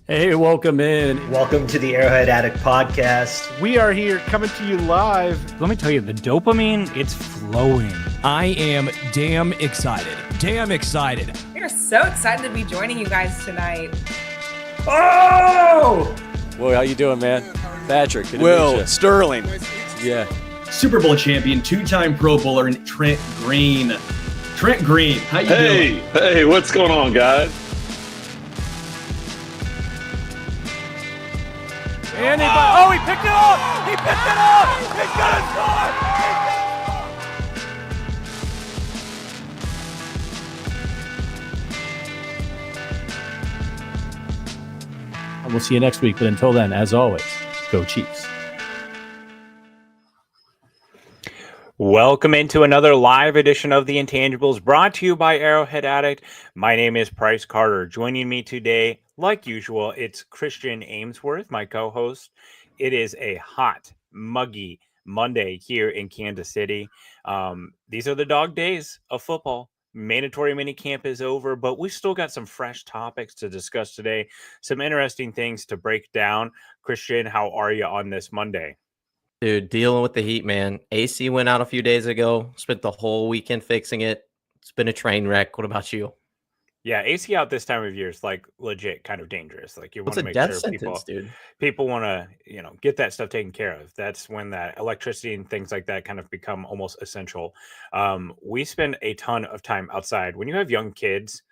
Hey, welcome in. Welcome to the Arrowhead Addict podcast. We are here coming to you live. Let me tell you, the dopamine, it's flowing. I am damn excited. Damn excited. We are so excited to be joining you guys tonight. Oh! Well, how you doing, man? Patrick. Will Sterling. Yeah. Super Bowl champion, two-time Pro Bowler, and Trent Green. Trent Green, how you doing? Hey, what's going on, guys? Oh, he picked it up! He picked it up! He's gonna score! And we'll see you next week. But until then, as always, go Chiefs. Welcome into another live edition of the Intangibles brought to you by Arrowhead Addict. My name is Bryce Carter. Joining me today, like usual, it's Christian Amesworth, my co-host. It is a hot, muggy Monday here in Kansas City. These are the dog days of football. Mandatory minicamp is over, but we've still got some fresh topics to discuss today. Some interesting things to break down. Christian, how are you on this Monday? Dude, dealing with the heat, man. AC went out a few days ago. Spent the whole weekend fixing it. It's been a train wreck. What about you? Yeah, AC out this time of year is like legit kind of dangerous. Like you want to make death sure sentence, people want to, get that stuff taken care of. That's when that electricity and things like that kind of become almost essential. We spend a ton of time outside. When you have young kids,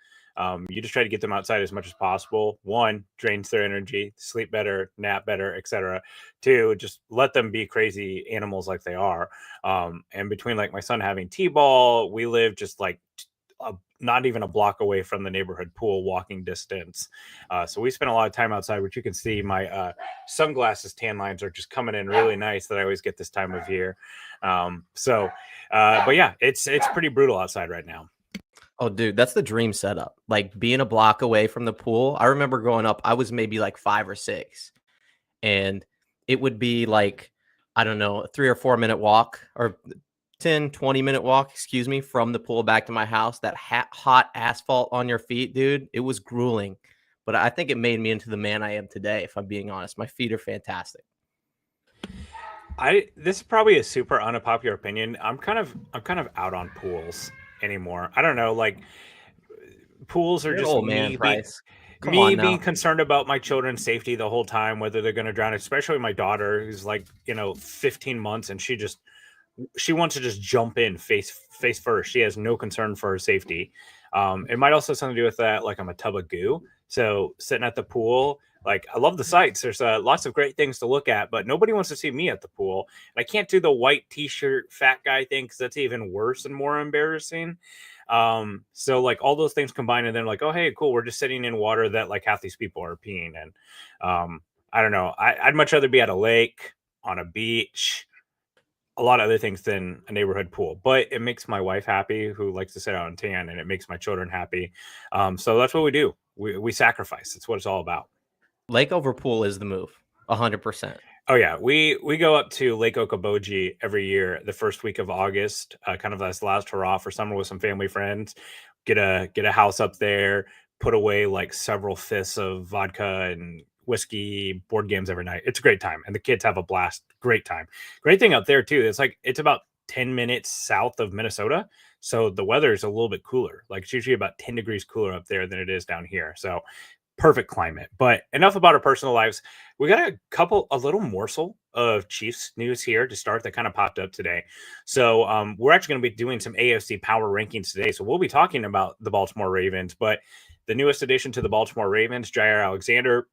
you just try to get them outside as much as possible. One, drains their energy, sleep better, nap better, etc. Two, just let them be crazy animals like they are. And between like my son having T-ball, we live just like not even a block away from the neighborhood pool, walking distance. So we spend a lot of time outside, which you can see my sunglasses tan lines are just coming in really nice that I always get this time of year. But yeah, it's pretty brutal outside right now. Oh, dude, that's the dream setup. Like being a block away from the pool. I remember growing up, I was maybe like 5 or 6. And it would be like, I don't know, a 3 or 4 minute walk or 10, 20-minute walk, from the pool back to my house. That hot asphalt on your feet, dude, it was grueling. But I think it made me into the man I am today, if I'm being honest. My feet are fantastic. This is probably a super unpopular opinion. I'm kind of out on pools anymore. I don't know, like pools are just being concerned about my children's safety the whole time, whether they're going to drown, especially my daughter who's like 15 months and she wants to just jump in face first. She has no concern for her safety. It might also have something to do with that, like I'm a tub of goo, so sitting at the pool, like I love the sights. There's lots of great things to look at, but nobody wants to see me at the pool. And I can't do the white t-shirt fat guy thing because that's even worse and more embarrassing. So like all those things combined, and then like, oh hey, cool, we're just sitting in water that like half these people are peeing in. I don't know. I'd much rather be at a lake, on a beach, a lot of other things than a neighborhood pool. But it makes my wife happy, who likes to sit out and tan, and it makes my children happy. So that's what we do. We sacrifice. That's what it's all about. Lake over pool is the move, 100%. Oh yeah, we go up to Lake Okoboji every year, the first week of August, kind of as last hurrah for summer with some family friends. Get a house up there, put away like several fifths of vodka and whiskey, board games every night. It's a great time, and the kids have a blast. Great time. Great thing out there too. It's about 10 minutes south of Minnesota, so the weather is a little bit cooler. Like it's usually about 10 degrees cooler up there than it is down here. So perfect climate. But enough about our personal lives. We got a little morsel of Chiefs news here to start that kind of popped up today. So we're actually going to be doing some AFC Power Rankings today. So we'll be talking about the Baltimore Ravens, but the newest addition to the Baltimore Ravens, Jair Alexander,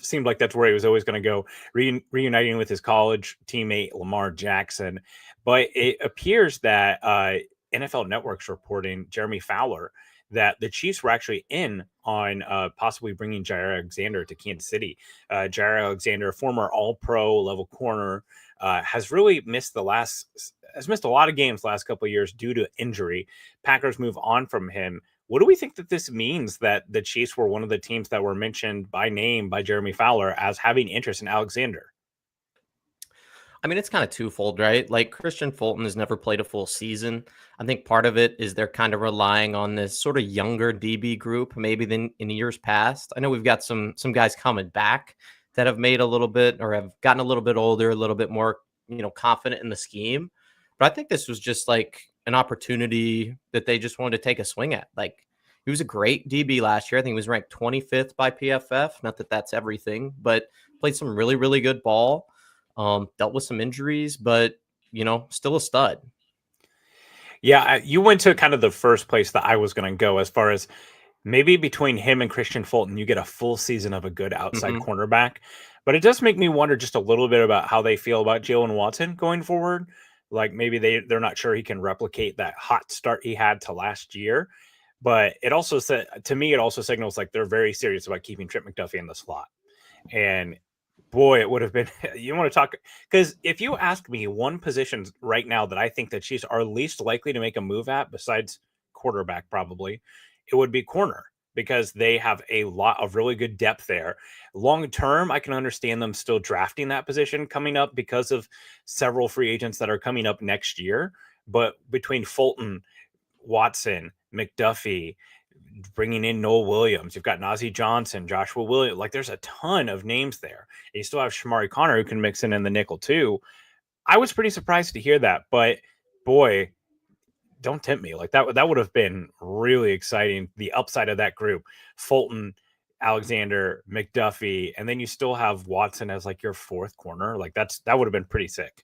seemed like that's where he was always going to go, reuniting with his college teammate Lamar Jackson. But it appears that NFL Network's reporting, Jeremy Fowler, that the Chiefs were actually in on possibly bringing Jair Alexander to Kansas City. Jair Alexander, former All-Pro level corner, has really missed a lot of games the last couple of years due to injury. Packers move on from him. What do we think that this means, that the Chiefs were one of the teams that were mentioned by name by Jeremy Fowler as having interest in Alexander? I mean, it's kind of twofold, right? Like Christian Fulton has never played a full season. I think part of it is they're kind of relying on this sort of younger DB group, maybe than in years past. I know we've got some guys coming back that have made a little bit or have gotten a little bit older, a little bit more, confident in the scheme. But I think this was just like an opportunity that they just wanted to take a swing at. Like he was a great DB last year. I think he was ranked 25th by PFF. Not that that's everything, but played some really, really good ball. Dealt with some injuries, but still a stud. Yeah, you went to kind of the first place that I was going to go as far as maybe between him and Christian Fulton, you get a full season of a good outside cornerback. But it does make me wonder just a little bit about how they feel about Jaylon Watson going forward. Like maybe they're not sure he can replicate that hot start he had to last year. But it also said to me, it also signals like they're very serious about keeping Trent McDuffie in the slot. And boy, it would have been, you want to talk, because if you ask me one position right now that I think that Chiefs are least likely to make a move at, besides quarterback probably, it would be corner, because they have a lot of really good depth there. Long term, I can understand them still drafting that position coming up because of several free agents that are coming up next year. But between Fulton, Watson, McDuffie, bringing in Noel Williams, you've got Najee Johnson, Joshua Williams, like there's a ton of names there. And you still have Shamari Connor who can mix in the nickel too. I was pretty surprised to hear that, but boy, don't tempt me. Like that would have been really exciting. The upside of that group, Fulton, Alexander, McDuffie, and then you still have Watson as like your fourth corner. Like that would have been pretty sick.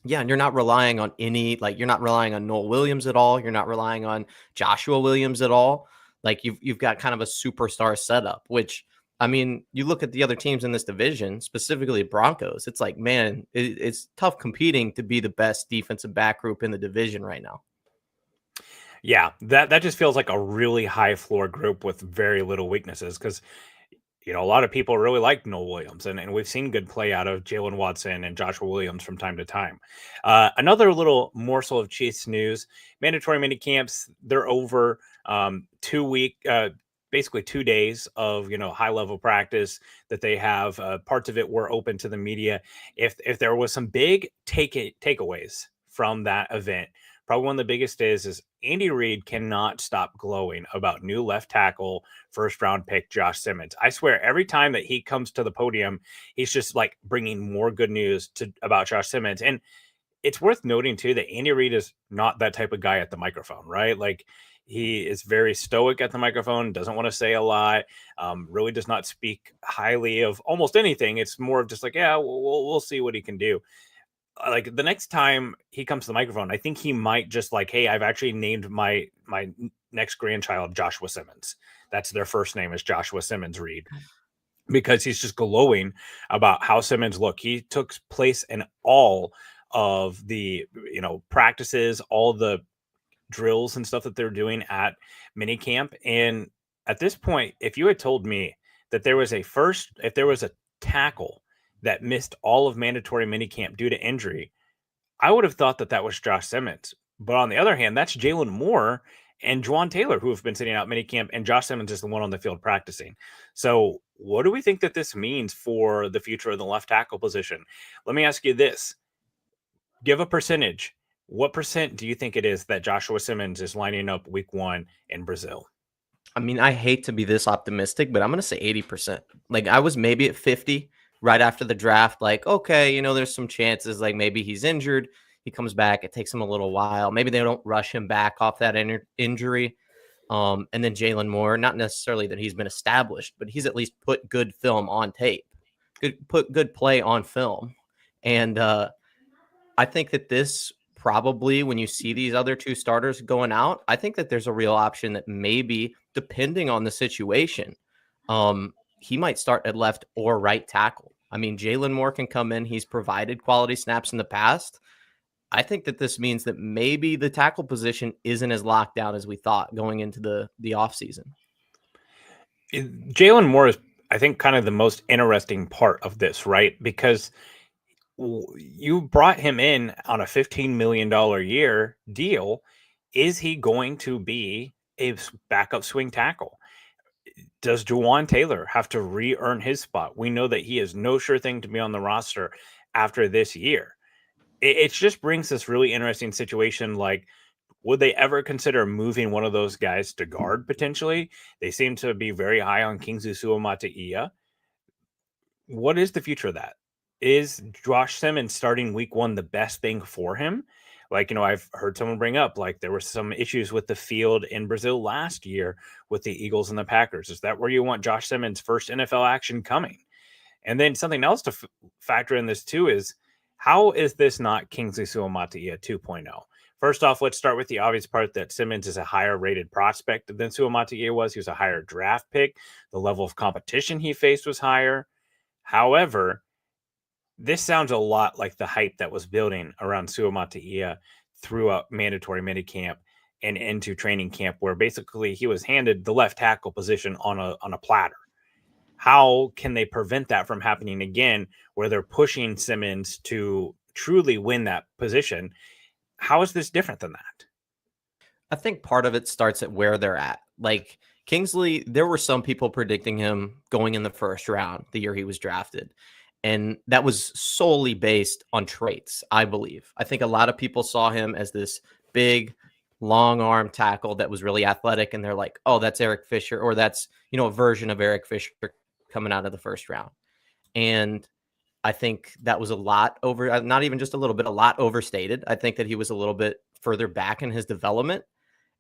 Yeah, and you're not relying on you're not relying on Noel Williams at all. You're not relying on Joshua Williams at all. Like you've got kind of a superstar setup, which I mean, you look at the other teams in this division, specifically Broncos. It's like, man, it's tough competing to be the best defensive back group in the division right now. Yeah, that just feels like a really high floor group with very little weaknesses, because a lot of people really like Noel Williams, and we've seen good play out of Jaylon Watson and Joshua Williams from time to time. Another little morsel of Chiefs news: mandatory mini camps, they're over. 2 week, basically 2 days of high level practice that they have. Parts of it were open to the media. If there was some big takeaways from that event, probably one of the biggest is Andy Reid cannot stop glowing about new left tackle, first round pick Josh Simmons. I swear, every time that he comes to the podium, he's just like bringing more good news about Josh Simmons. And it's worth noting too that Andy Reid is not that type of guy at the microphone, right? Like he is very stoic at the microphone, doesn't want to say a lot, really does not speak highly of almost anything. It's more of just like, yeah, we'll see what he can do. Like the next time he comes to the microphone, I think he might just like, hey, I've actually named my next grandchild Joshua Simmons. That's their first name, is Joshua Simmons Reid, because he's just glowing about how Simmons look. He took place in all of the practices, all the drills and stuff that they're doing at minicamp. And at this point, if you had told me that there was a tackle that missed all of mandatory minicamp due to injury, I would have thought that was Josh Simmons. But on the other hand, that's Jaylon Moore and Juwan Taylor who have been sitting out minicamp, and Josh Simmons is the one on the field practicing. So what do we think that this means for the future of the left tackle position? Let me ask you this. Give a percentage. What percent do you think it is that Joshua Simmons is lining up week 1 in Brazil? I mean, I hate to be this optimistic, but I'm going to say 80%. Like I was maybe at 50 right after the draft. Like, okay, there's some chances, like maybe he's injured. He comes back. It takes him a little while. Maybe they don't rush him back off that injury. And then Jaylon Moore, not necessarily that he's been established, but he's at least put good film on tape, put good play on film. And I think that this probably, when you see these other two starters going out, I think that there's a real option that maybe, depending on the situation, he might start at left or right tackle. I mean, Jaylon Moore can come in. He's provided quality snaps in the past. I think that this means that maybe the tackle position isn't as locked down as we thought going into the offseason. Jaylon Moore is, I think, kind of the most interesting part of this, right? Because you brought him in on a $15 million year deal. Is he going to be a backup swing tackle? Does Juwan Taylor have to re-earn his spot? We know that he is no sure thing to be on the roster after this year. it just brings this really interesting situation. Like, would they ever consider moving one of those guys to guard potentially? They seem to be very high on Kingsley Suamataia. What is the future of that? Is Josh Simmons starting week one the best thing for him? Like, I've heard someone bring up, like, there were some issues with the field in Brazil last year with the Eagles and the Packers. Is that where you want Josh Simmons' first NFL action coming? And then something else to factor in this too is, how is this not Kingsley Suamataia 2.0? First off, let's start with the obvious part that Simmons is a higher rated prospect than Suamataia was. He was a higher draft pick. The level of competition he faced was higher. However, this sounds a lot like the hype that was building around Suamataia throughout mandatory minicamp and into training camp, where basically he was handed the left tackle position on a platter. How can they prevent that from happening again, where they're pushing Simmons to truly win that position? How is this different than that? I think part of it starts at where they're at. Like Kingsley, there were some people predicting him going in the first round the year he was drafted. And that was solely based on traits, I believe. I think a lot of people saw him as this big, long arm tackle that was really athletic. And they're like, oh, that's Eric Fisher, or that's, a version of Eric Fisher coming out of the first round. And I think that was a lot not even just a little bit, a lot overstated. I think that he was a little bit further back in his development.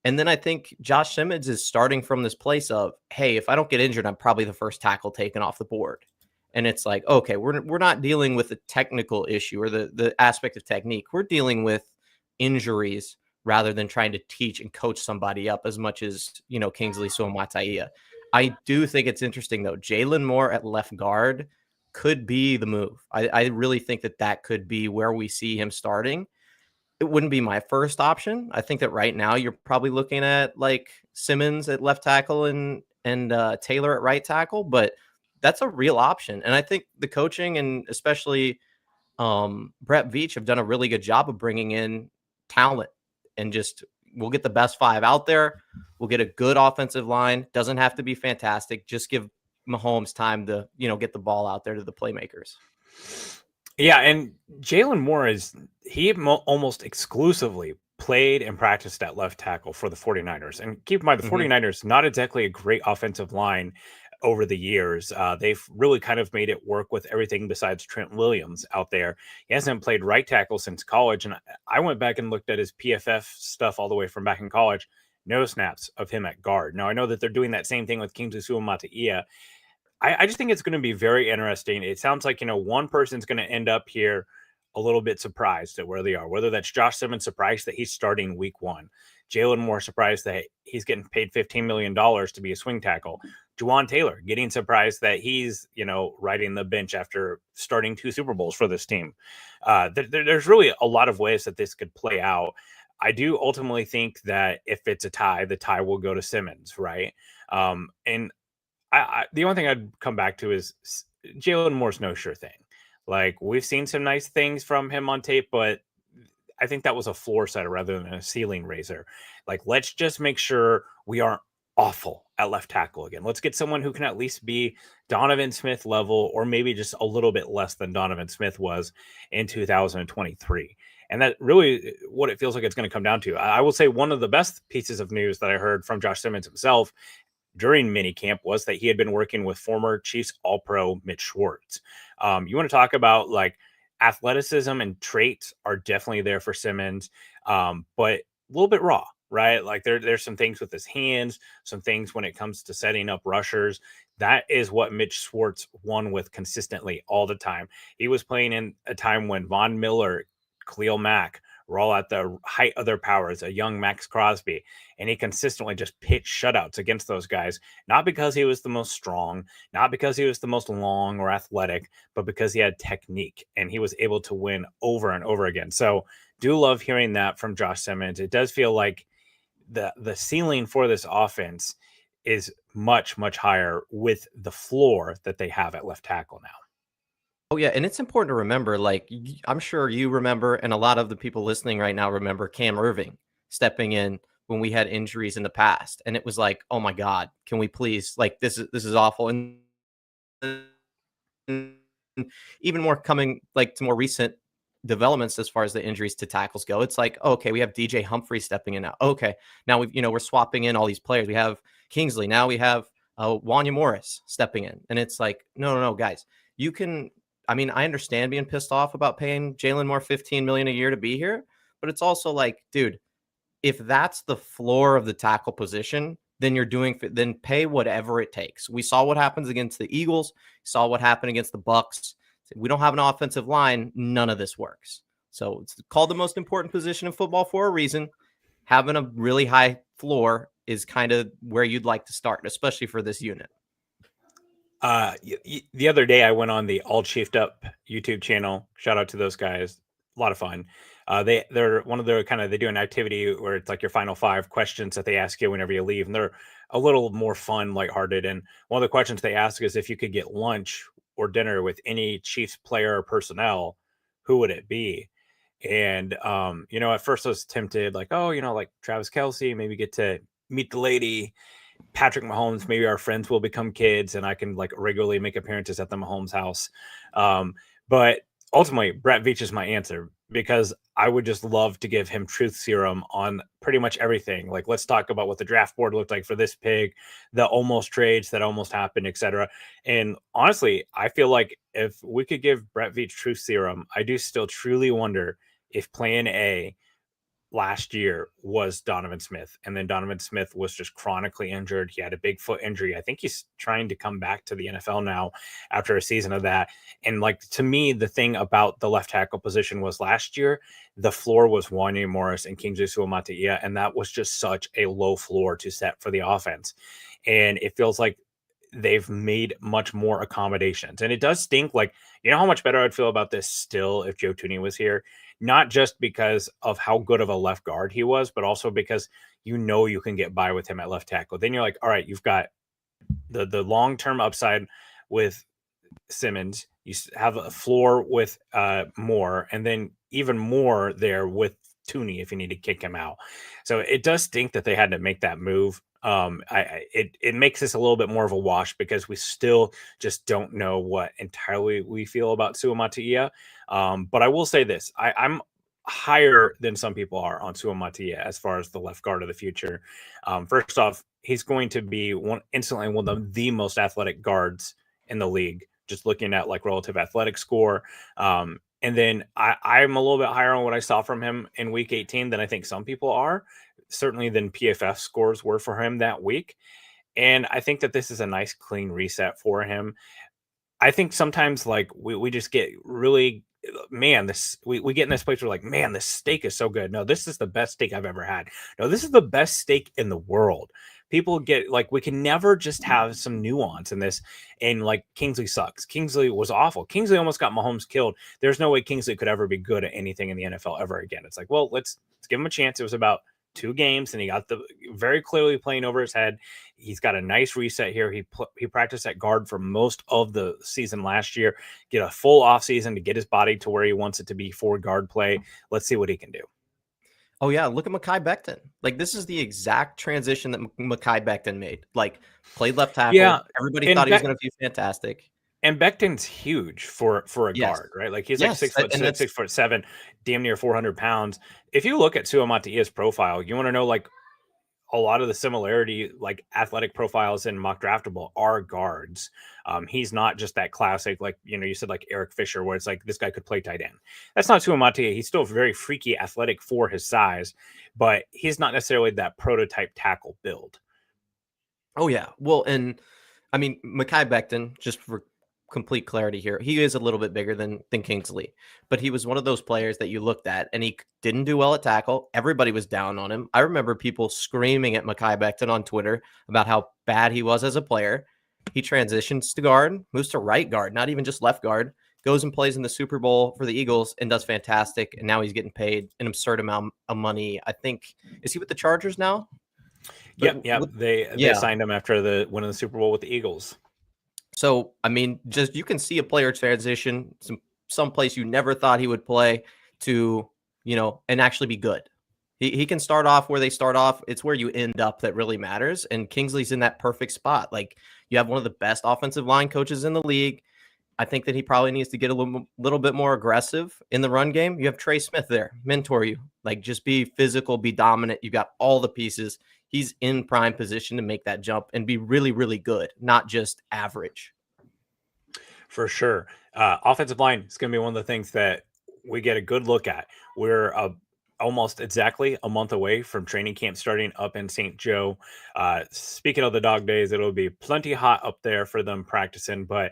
And then I think Josh Simmons is starting from this place of, hey, if I don't get injured, I'm probably the first tackle taken off the board. And it's like, okay, we're not dealing with a technical issue or the aspect of technique. We're dealing with injuries rather than trying to teach and coach somebody up as much as, Kingsley Suamataia. I do think it's interesting, though. Jaylon Moore at left guard could be the move. I really think that could be where we see him starting. It wouldn't be my first option. I think that right now you're probably looking at like Simmons at left tackle and Taylor at right tackle, but that's a real option. And I think the coaching and especially Brett Veach have done a really good job of bringing in talent, and just we'll get the best five out there. We'll get a good offensive line. Doesn't have to be fantastic. Just give Mahomes time to, get the ball out there to the playmakers. Yeah, and Jaylon Moore almost exclusively played and practiced at left tackle for the 49ers. And keep in mind, the 49ers, not exactly a great offensive line over the years. They've really kind of made it work with everything besides Trent Williams out there. He hasn't played right tackle since college. And I went back and looked at his PFF stuff all the way from back in college. No snaps of him at guard. Now, I know that they're doing that same thing with Kingsley Suamataia. I just think it's going to be very interesting. It sounds like, one person's going to end up here a little bit surprised at where they are, whether that's Josh Simmons surprised that he's starting week one, Jaylon Moore surprised that he's getting paid $15 million to be a swing tackle, Juwan Taylor getting surprised that he's, riding the bench after starting 2 Super Bowls for this team. There's really a lot of ways that this could play out. I do ultimately think that if it's a tie, the tie will go to Simmons, right? And the only thing I'd come back to is Jaylon Moore's no sure thing. Like, we've seen some nice things from him on tape, but I think that was a floor setter rather than a ceiling raiser. Like, let's just make sure we aren't awful at left tackle again. Let's get someone who can at least be Donovan Smith level, or maybe just a little bit less than Donovan Smith was in 2023. And that really what it feels like it's going to come down to. I will say one of the best pieces of news that I heard from Josh Simmons himself during minicamp was that he had been working with former Chiefs All-Pro Mitch Schwartz. You want to talk about like athleticism and traits are definitely there for Simmons, but a little bit raw, right? Like there's some things with his hands, some things when it comes to setting up rushers. That is what Mitch Schwartz won with consistently all the time. He was playing in a time when Von Miller, Khalil Mack were all at the height of their powers, a young Max Crosby, and he consistently just pitched shutouts against those guys, not because he was the most strong, not because he was the most long or athletic, but because he had technique, and he was able to win over and over again. So do love hearing that from Josh Simmons. It does feel like the ceiling for this offense is much, much higher with the floor that they have at left tackle now. Oh, yeah. And it's important to remember, like, I'm sure you remember, and a lot of the people listening right now remember Cam Irving stepping in when we had injuries in the past. And it was like, oh, my God, can we please, like, this is awful. And even more coming like to more recent developments as far as the injuries to tackles go. It's like, okay, we have DJ Humphrey stepping in now. Okay, now we're swapping in all these players. We have Kingsley. Now we have Wanya Morris stepping in. And it's like, no, guys, you can, I mean, I understand being pissed off about paying Jaylon Moore $15 million a year to be here, but it's also like, dude, if that's the floor of the tackle position, then pay whatever it takes. We saw what happens against the Eagles, saw what happened against the Bucks. We don't have an offensive line. None of this works. So it's called the most important position in football for a reason. Having a really high floor is kind of where you'd like to start, especially for this unit. The other day I went on the All Chiefed Up YouTube channel. Shout out to those guys. A lot of fun. They're one of their they do an activity where it's like your final 5 questions that they ask you whenever you leave. And they're a little more fun, lighthearted. And one of the questions they ask is if you could get lunch or dinner with any Chiefs player or personnel, who would it be? And, at first I was tempted, like Travis Kelce, maybe get to meet the lady, Patrick Mahomes, maybe our friends will become kids and I can regularly make appearances at the Mahomes house. But ultimately, Brett Veach is my answer because I would just love to give him truth serum on pretty much everything. Like, let's talk about what the draft board looked like for this pig, the almost trades that almost happened, etc. And honestly, I feel like if we could give Brett Veach truth serum, I do still truly wonder if plan A last year was Donovan Smith. And then Donovan Smith was just chronically injured. He had a big foot injury. I think he's trying to come back to the NFL now after a season of that. And to me, the thing about the left tackle position was last year, the floor was Wanya Morris and Kingsley Suamataia. And that was just such a low floor to set for the offense. And it feels like they've made much more accommodations. And it does stink. How much better I'd feel about this still if Joe Thuney was here. Not just because of how good of a left guard he was, but also because you can get by with him at left tackle. Then you're like, all right, you've got the long-term upside with Simmons. You have a floor with Moore, and then even more there with Thuney if you need to kick him out. So it does stink that they had to make that move. It makes this a little bit more of a wash because we still just don't know what entirely we feel about Suamataia. But I will say this, I'm higher than some people are on Suamataia as far as the left guard of the future. First off, he's going to be instantly one of the most athletic guards in the league, just looking at relative athletic score. And then I'm a little bit higher on what I saw from him in week 18 than I think some people are, certainly than PFF scores were for him that week. And I think that this is a nice, clean reset for him. I think sometimes we just get really, we get in this place where this steak is so good. No, this is the best steak I've ever had. No, this is the best steak in the world. People get we can never just have some nuance in this. And Kingsley sucks. Kingsley was awful. Kingsley almost got Mahomes killed. There's no way Kingsley could ever be good at anything in the NFL ever again. It's let's give him a chance. It was about 2 games and he got very clearly playing over his head. He's got a nice reset here. He practiced at guard for most of the season last year, get a full off season to get his body to where he wants it to be for guard play. Let's see what he can do. Oh yeah. Look at Mekhi Becton. This is the exact transition that Mekhi Becton made. Played left tackle. Yeah. Everybody thought he was going to be fantastic. And Becton's huge for a guard, right? He's 6'6", 6'7", damn near 400 pounds. If you look at Suamataia's profile, you want to know a lot of the similarity, athletic profiles in mock draftable are guards. He's not just that classic, you said Eric Fisher, where it's this guy could play tight end. That's not Suamataia. He's still very freaky athletic for his size, but he's not necessarily that prototype tackle build. Oh yeah. Well, and I mean, Mekhi Becton, just for complete clarity here, he is a little bit bigger than Kingsley, but he was one of those players that you looked at and he didn't do well at tackle. Everybody was down on him. I remember people screaming at Mekhi Becton on Twitter about how bad he was as a player. He transitions to guard, moves to right guard, not even just left guard, goes and plays in the Super Bowl for the Eagles and does fantastic. And now he's getting paid an absurd amount of money. I think, is he with the Chargers now? Yep. They signed him after the win of the Super Bowl with the Eagles. So, I mean, just you can see a player transition some place you never thought he would play to, and actually be good. He can start off where they start off. It's where you end up that really matters. And Kingsley's in that perfect spot. You have one of the best offensive line coaches in the league. I think that he probably needs to get a little bit more aggressive in the run game. You have Trey Smith there, mentor you. Like, just be physical, be dominant. You got all the pieces. He's in prime position to make that jump and be really, really good, not just average. For sure. Offensive line is going to be one of the things that we get a good look at. We're almost exactly a month away from training camp starting up in St. Joe. Speaking of the dog days, it'll be plenty hot up there for them practicing, but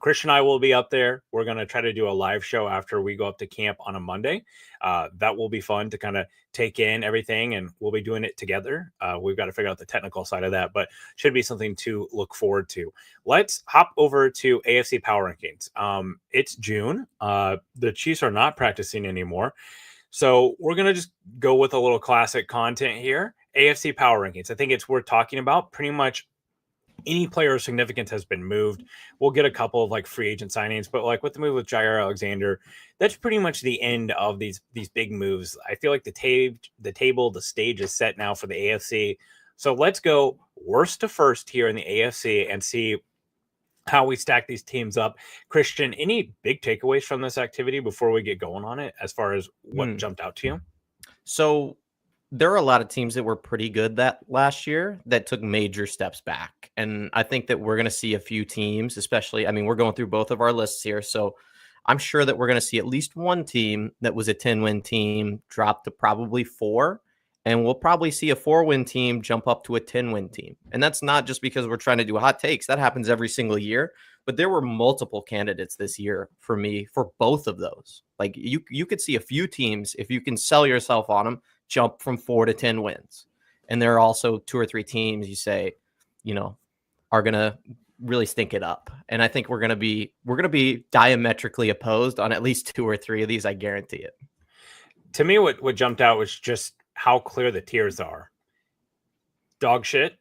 Chris and I will be up there. We're going to try to do a live show after we go up to camp on a Monday. That will be fun to kind of take in everything, and we'll be doing it together. We've got to figure out the technical side of that, but should be something to look forward to. Let's hop over to AFC Power Rankings. It's June. The Chiefs are not practicing anymore. So we're going to just go with a little classic content here. AFC Power Rankings. I think it's worth talking about. Pretty much any player of significance has been moved. We'll get a couple of like free agent signings, but like with the move with Jair Alexander, that's pretty much the end of these big moves. I feel like the stage is set now for the AFC. So let's go worst to first here in the AFC and see how we stack these teams up. Christian, any big takeaways from this activity before we get going on it as far as what jumped out to you? So there are a lot of teams that were pretty good that last year that took major steps back. And I think that we're going to see a few teams, especially, I mean, we're going through both of our lists here. So I'm sure that we're going to see at least one team that was a 10-win team drop to probably 4. And we'll probably see a 4-win team jump up to a 10-win team. And that's not just because we're trying to do hot takes. That happens every single year. But there were multiple candidates this year for me for both of those. Like you could see a few teams, if you can sell yourself on them, jump from 4 to 10 wins. And there are also 2 or 3 teams you say, are going to really stink it up. And I think we're going to be diametrically opposed on at least 2 or 3 of these. I guarantee it. To me, what jumped out was just how clear the tiers are. Dog shit.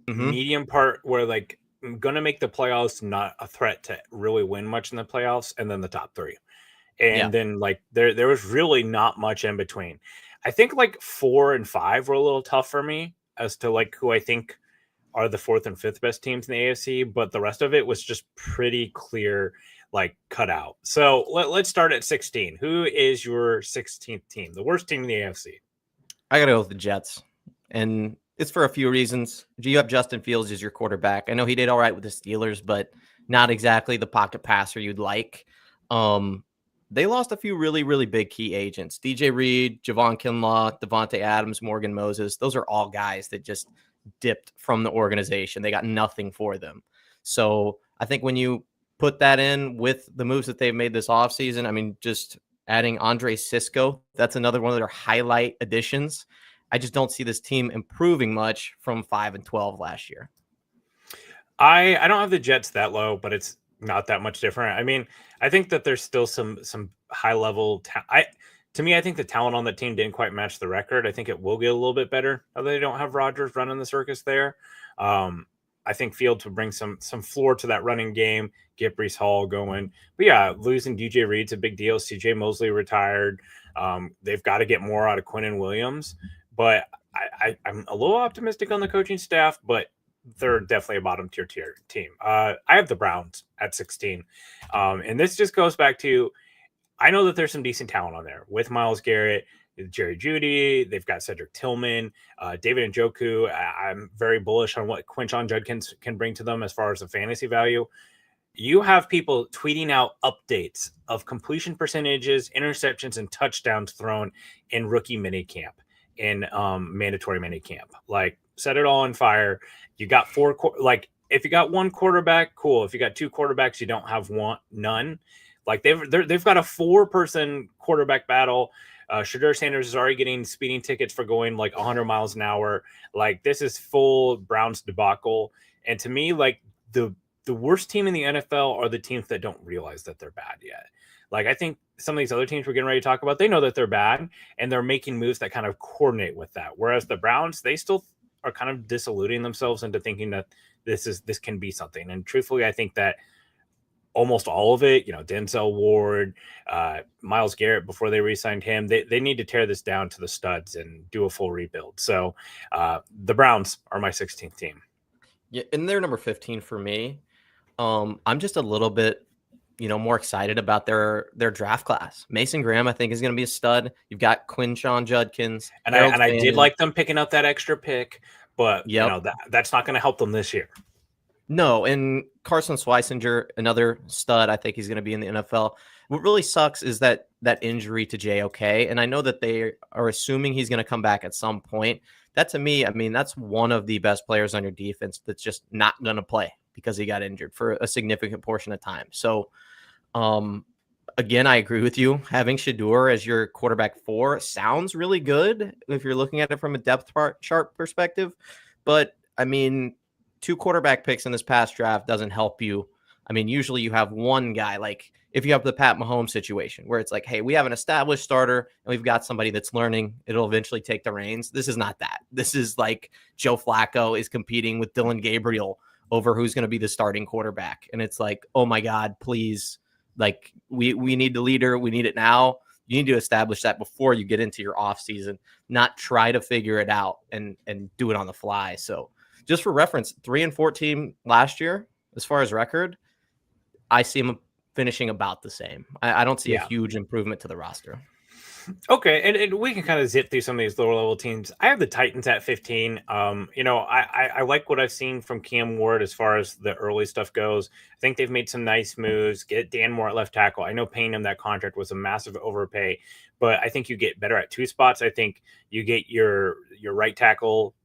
Medium part where like I'm gonna make the playoffs, not a threat to really win much in the playoffs, and then the top 3. And then like there was really not much in between. I think like 4 and 5 were a little tough for me as to like who I think are the 4th and 5th best teams in the AFC, but the rest of it was just pretty clear, like cut out. So let's start at 16. Who is your 16th team? The worst team in the AFC? I got to go with the Jets. And it's for a few reasons. You have Justin Fields as your quarterback. I know he did all right with the Steelers, but not exactly the pocket passer you'd like. They lost a few really, really big key agents. DJ Reid, Javon Kinlaw, Devontae Adams, Morgan Moses. Those are all guys that just dipped from the organization. They got nothing for them. So I think when you put that in with the moves that they've made this offseason, I mean, just adding Andre Sisco, that's another one of their highlight additions. I just don't see this team improving much from 5 and 12 last year. I don't have the Jets that low, but it's not that much different. I mean, I think that there's still some high level. To me, I think the talent on the team didn't quite match the record. I think it will get a little bit better. Although they don't have Rodgers running the circus there. I think Fields would bring some floor to that running game, get Breece Hall going. But yeah, losing DJ Reed's a big deal. CJ Mosley retired. They've got to get more out of Quinnen Williams. But I'm a little optimistic on the coaching staff, but they're definitely a bottom tier team. I have the Browns at 16. And this just goes back to, I know that there's some decent talent on there with Myles Garrett, Jerry Jeudy. They've got Cedric Tillman, David Njoku. I'm very bullish on what Quinshon Judkins can bring to them as far as the fantasy value. You have people tweeting out updates of completion percentages, interceptions, and touchdowns thrown in rookie minicamp, in mandatory minicamp. Like, set it all on fire. You got if you got one quarterback, cool. If you got 2 quarterbacks, you don't have none. Like they've got a 4-person quarterback battle. Shadur Sanders is already getting speeding tickets for going like 100 miles an hour. Like, this is full Browns debacle. And to me, like the worst team in the NFL are the teams that don't realize that they're bad yet. Like, I think some of these other teams we're getting ready to talk about, they know that they're bad and they're making moves that kind of coordinate with that. Whereas the Browns, they still are kind of disillusioning themselves into thinking that this can be something. And truthfully, I think that almost all of it, Denzel Ward, Myles Garrett, before they re-signed him, they need to tear this down to the studs and do a full rebuild. So the Browns are my 16th team. Yeah, and they're number 15 for me. I'm just a little bit, more excited about their draft class. Mason Graham, I think, is going to be a stud. You've got Quinshawn Judkins. And I did like them picking up that extra pick, but that's not going to help them this year. No, and Carson Schweisinger, another stud. I think he's going to be in the NFL. What really sucks is that injury to JOK, and I know that they are assuming he's going to come back at some point. That, to me, I mean, that's one of the best players on your defense that's just not going to play because he got injured for a significant portion of time. So, again, I agree with you. Having Shedeur as your quarterback 4 sounds really good if you're looking at it from a depth chart perspective. But, I mean, 2 quarterback picks in this past draft doesn't help you. I mean, usually you have one guy, like if you have the Pat Mahomes situation where it's like, hey, we have an established starter and we've got somebody that's learning. It'll eventually take the reins. This is not that. This is like Joe Flacco is competing with Dylan Gabriel over who's going to be the starting quarterback. And it's like, oh my God, please. Like we need the leader. We need it now. You need to establish that before you get into your off season, not try to figure it out and do it on the fly. So just for reference, 3-14 last year, as far as record, I see him finishing about the same. I don't see a huge improvement to the roster. Okay, and we can kind of zip through some of these lower level teams. I have the Titans at 15. I like what I've seen from Cam Ward as far as the early stuff goes. I think they've made some nice moves. Get Dan Moore at left tackle. I know paying him that contract was a massive overpay, but I think you get better at 2 spots. I think you get your right tackle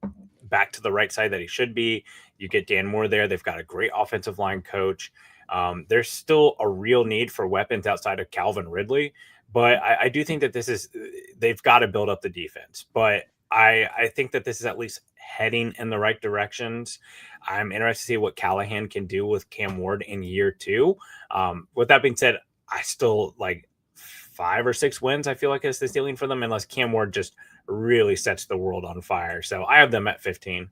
back to the right side that he should be. You get Dan Moore there. They've got a great offensive line coach. There's still a real need for weapons outside of Calvin Ridley. But I do think that they've got to build up the defense. But I think that this is at least heading in the right directions. I'm interested to see what Callahan can do with Cam Ward in year 2. With that being said, I still like 5 or 6 wins. I feel like it's the ceiling for them unless Cam Ward just really sets the world on fire. So I have them at 15.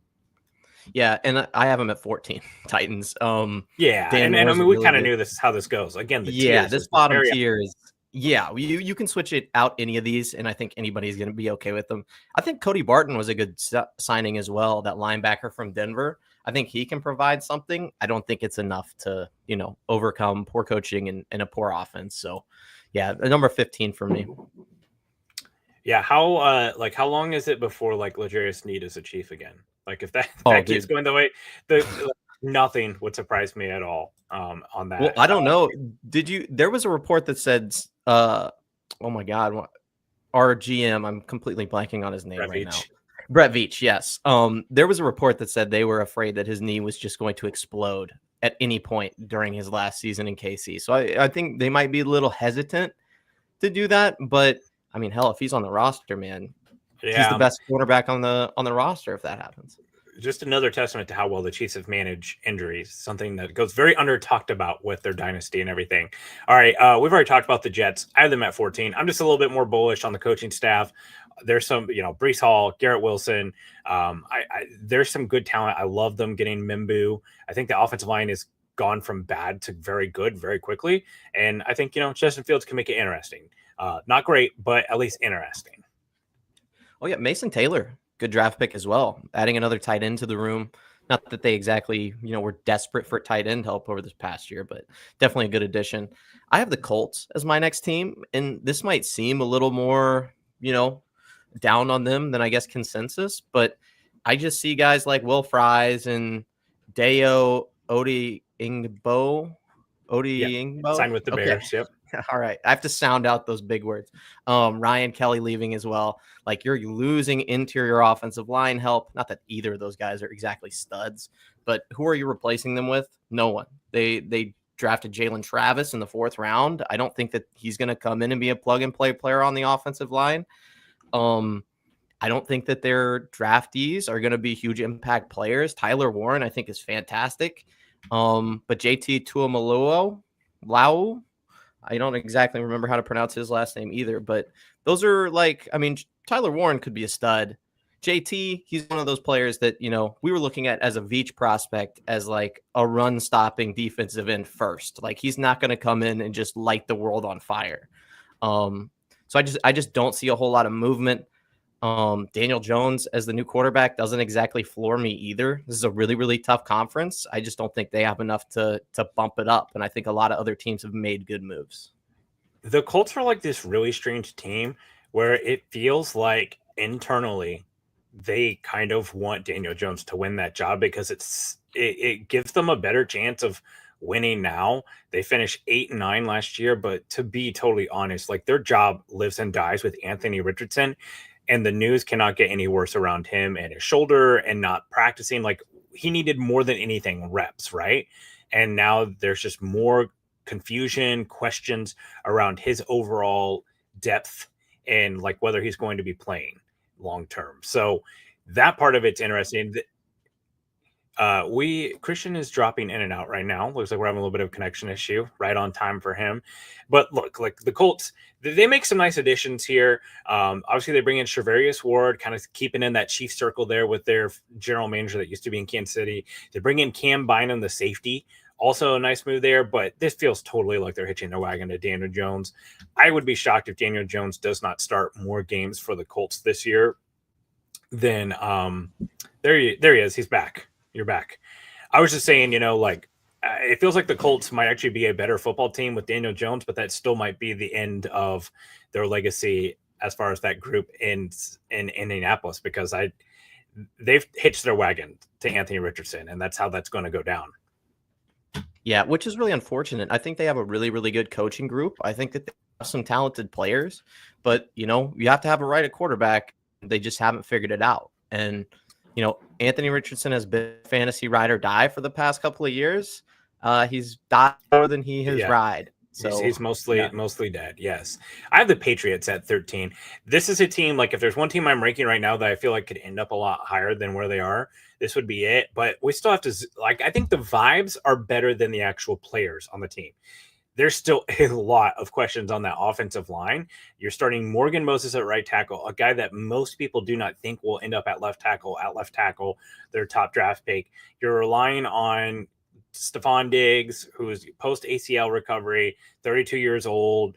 Yeah, and I have them at 14, Titans. And I mean, we kind of knew this how this goes. Again, this bottom tier is. Yeah, you can switch it out any of these, and I think anybody's going to be okay with them. I think Cody Barton was a good signing as well, that linebacker from Denver. I think he can provide something. I don't think it's enough to, overcome poor coaching and a poor offense. So, yeah, number 15 for me. Yeah, how long is it before L'Jarius Sneed is a Chief again? Like if that keeps going the way, nothing would surprise me at all on that. Well, I don't know. There was a report that said, oh my God, our GM, I'm completely blanking on his name now. Brett Veach, yes. There was a report that said they were afraid that his knee was just going to explode at any point during his last season in KC. So I think they might be a little hesitant to do that. But I mean, hell, if he's on the roster, man, he's the best quarterback on the roster if that happens. Just another testament to how well the Chiefs have managed injuries, something that goes very under talked about with their dynasty and everything. All right, we've already talked about the Jets. I have them at 14. I'm just a little bit more bullish on the coaching staff. There's some, Breece Hall, Garrett Wilson. There's some good talent. I love them getting Mimbu. I think the offensive line has gone from bad to very good very quickly. And I think, Justin Fields can make it interesting. Not great, but at least interesting. Oh, yeah, Mason Taylor. Good draft pick as well. Adding another tight end to the room. Not that they exactly, were desperate for tight end help over this past year, but definitely a good addition. I have the Colts as my next team, and this might seem a little more, down on them than I guess consensus, but I just see guys like Will Fries and Dayo Odeyingbo. Signed with the Bears. Yep. All right. I have to sound out those big words. Ryan Kelly leaving as well. Like you're losing interior offensive line help. Not that either of those guys are exactly studs, but who are you replacing them with? No one. They drafted Jalen Travis in the 4th round. I don't think that he's going to come in and be a plug and play player on the offensive line. I don't think that their draftees are going to be huge impact players. Tyler Warren, I think, is fantastic. But JT Tuimoloau, I don't exactly remember how to pronounce his last name either, but those are Tyler Warren could be a stud. JT, he's one of those players that, we were looking at as a Veach prospect as like a run stopping defensive end first. Like he's not going to come in and just light the world on fire. So I just don't see a whole lot of movement. Daniel Jones as the new quarterback doesn't exactly floor me either. This is a really, really tough conference. I just don't think they have enough to bump it up. And I think a lot of other teams have made good moves. The Colts are like this really strange team where it feels like internally they kind of want Daniel Jones to win that job because it gives them a better chance of winning now. They finished 8-9 last year, but to be totally honest, like their job lives and dies with Anthony Richardson, and the news cannot get any worse around him and his shoulder and not practicing. Like he needed more than anything reps, right? And now there's just more confusion, questions around his overall depth and like whether he's going to be playing long term. So that part of it's interesting. Christian is dropping in and out right now. Looks like we're having a little bit of a connection issue. Right on time for him. But look, like the Colts, they make some nice additions here. Obviously, they bring in Charvarius Ward, kind of keeping in that chief circle there with their general manager that used to be in Kansas City. They bring in Cam Bynum, the safety. Also a nice move there, but this feels totally like they're hitching their wagon to Daniel Jones. I would be shocked if Daniel Jones does not start more games for the Colts this year. Then there he is. He's back. You're back. I was just saying, it feels like the Colts might actually be a better football team with Daniel Jones, but that still might be the end of their legacy as far as that group ends in Indianapolis, because they've hitched their wagon to Anthony Richardson, and that's how that's going to go down. Yeah, which is really unfortunate. I think they have a really, really good coaching group. I think that they have some talented players, but, you have to have a right at quarterback. They just haven't figured it out. And, Anthony Richardson has been a fantasy ride or die for the past couple of years. He's died more than he has ride. So he's mostly dead. Yes. I have the Patriots at 13. This is a team, like if there's one team I'm ranking right now that I feel like could end up a lot higher than where they are, this would be it. But we still have to, I think the vibes are better than the actual players on the team. There's still a lot of questions on that offensive line. You're starting Morgan Moses at right tackle, a guy that most people do not think will end up at left tackle, their top draft pick. You're relying on Stephon Diggs, who's post ACL recovery, 32 years old,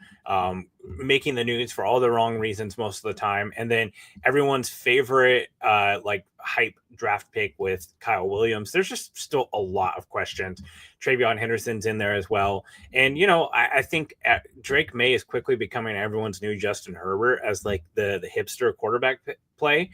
making the news for all the wrong reasons most of the time. And then everyone's favorite, hype draft pick with Kyle Williams. There's just still a lot of questions. Travion Henderson's in there as well. And, I think Drake May is quickly becoming everyone's new Justin Herbert as like the hipster quarterback play.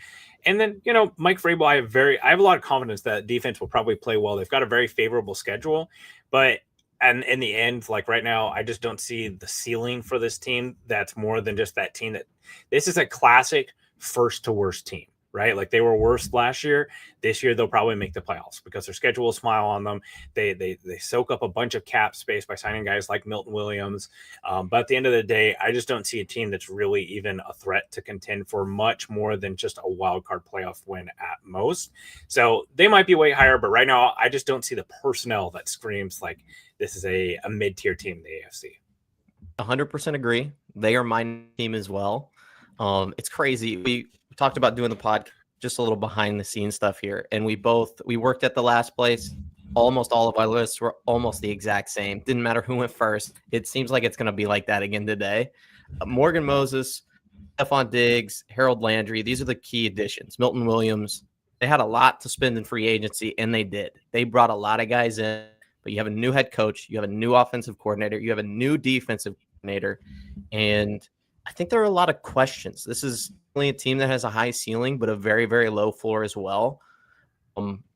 And then, Mike Vrabel, I have a lot of confidence that defense will probably play well. They've got a very favorable schedule, but in the end, like right now, I just don't see the ceiling for this team. That's more than just that team. This is a classic first to worst team, right? Like they were worst last year. This year, they'll probably make the playoffs because their schedule will smile on them. They soak up a bunch of cap space by signing guys like Milton Williams. But at the end of the day, I just don't see a team that's really even a threat to contend for much more than just a wild card playoff win at most. So they might be way higher, but right now, I just don't see the personnel that screams like this is a mid-tier team in the AFC. 100% agree. They are my team as well. It's crazy. We talked about doing the podcast, just a little behind the scenes stuff here. And we worked at the last place. Almost all of our lists were almost the exact same. Didn't matter who went first. It seems like it's going to be like that again today. Morgan Moses, Stephon Diggs, Harold Landry. These are the key additions. Milton Williams. They had a lot to spend in free agency, and they did. They brought a lot of guys in, but you have a new head coach. You have a new offensive coordinator. You have a new defensive coordinator. And I think there are a lot of questions. This is only a team that has a high ceiling, but a very, very low floor as well.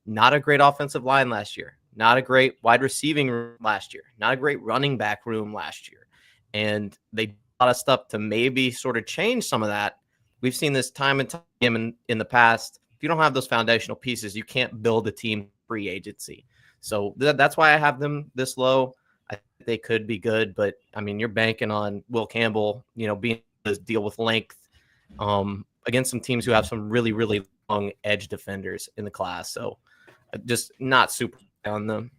Not a great offensive line last year. Not a great wide receiving room last year. Not a great running back room last year. And they did a lot of stuff to maybe sort of change some of that. We've seen this time and time in the past. If you don't have those foundational pieces, you can't build a team free agency. So that's why I have them this low. I think they could be good, but I mean, you're banking on Will Campbell, being able to deal with length against some teams who have some really, really long edge defenders in the class. So just not super on them.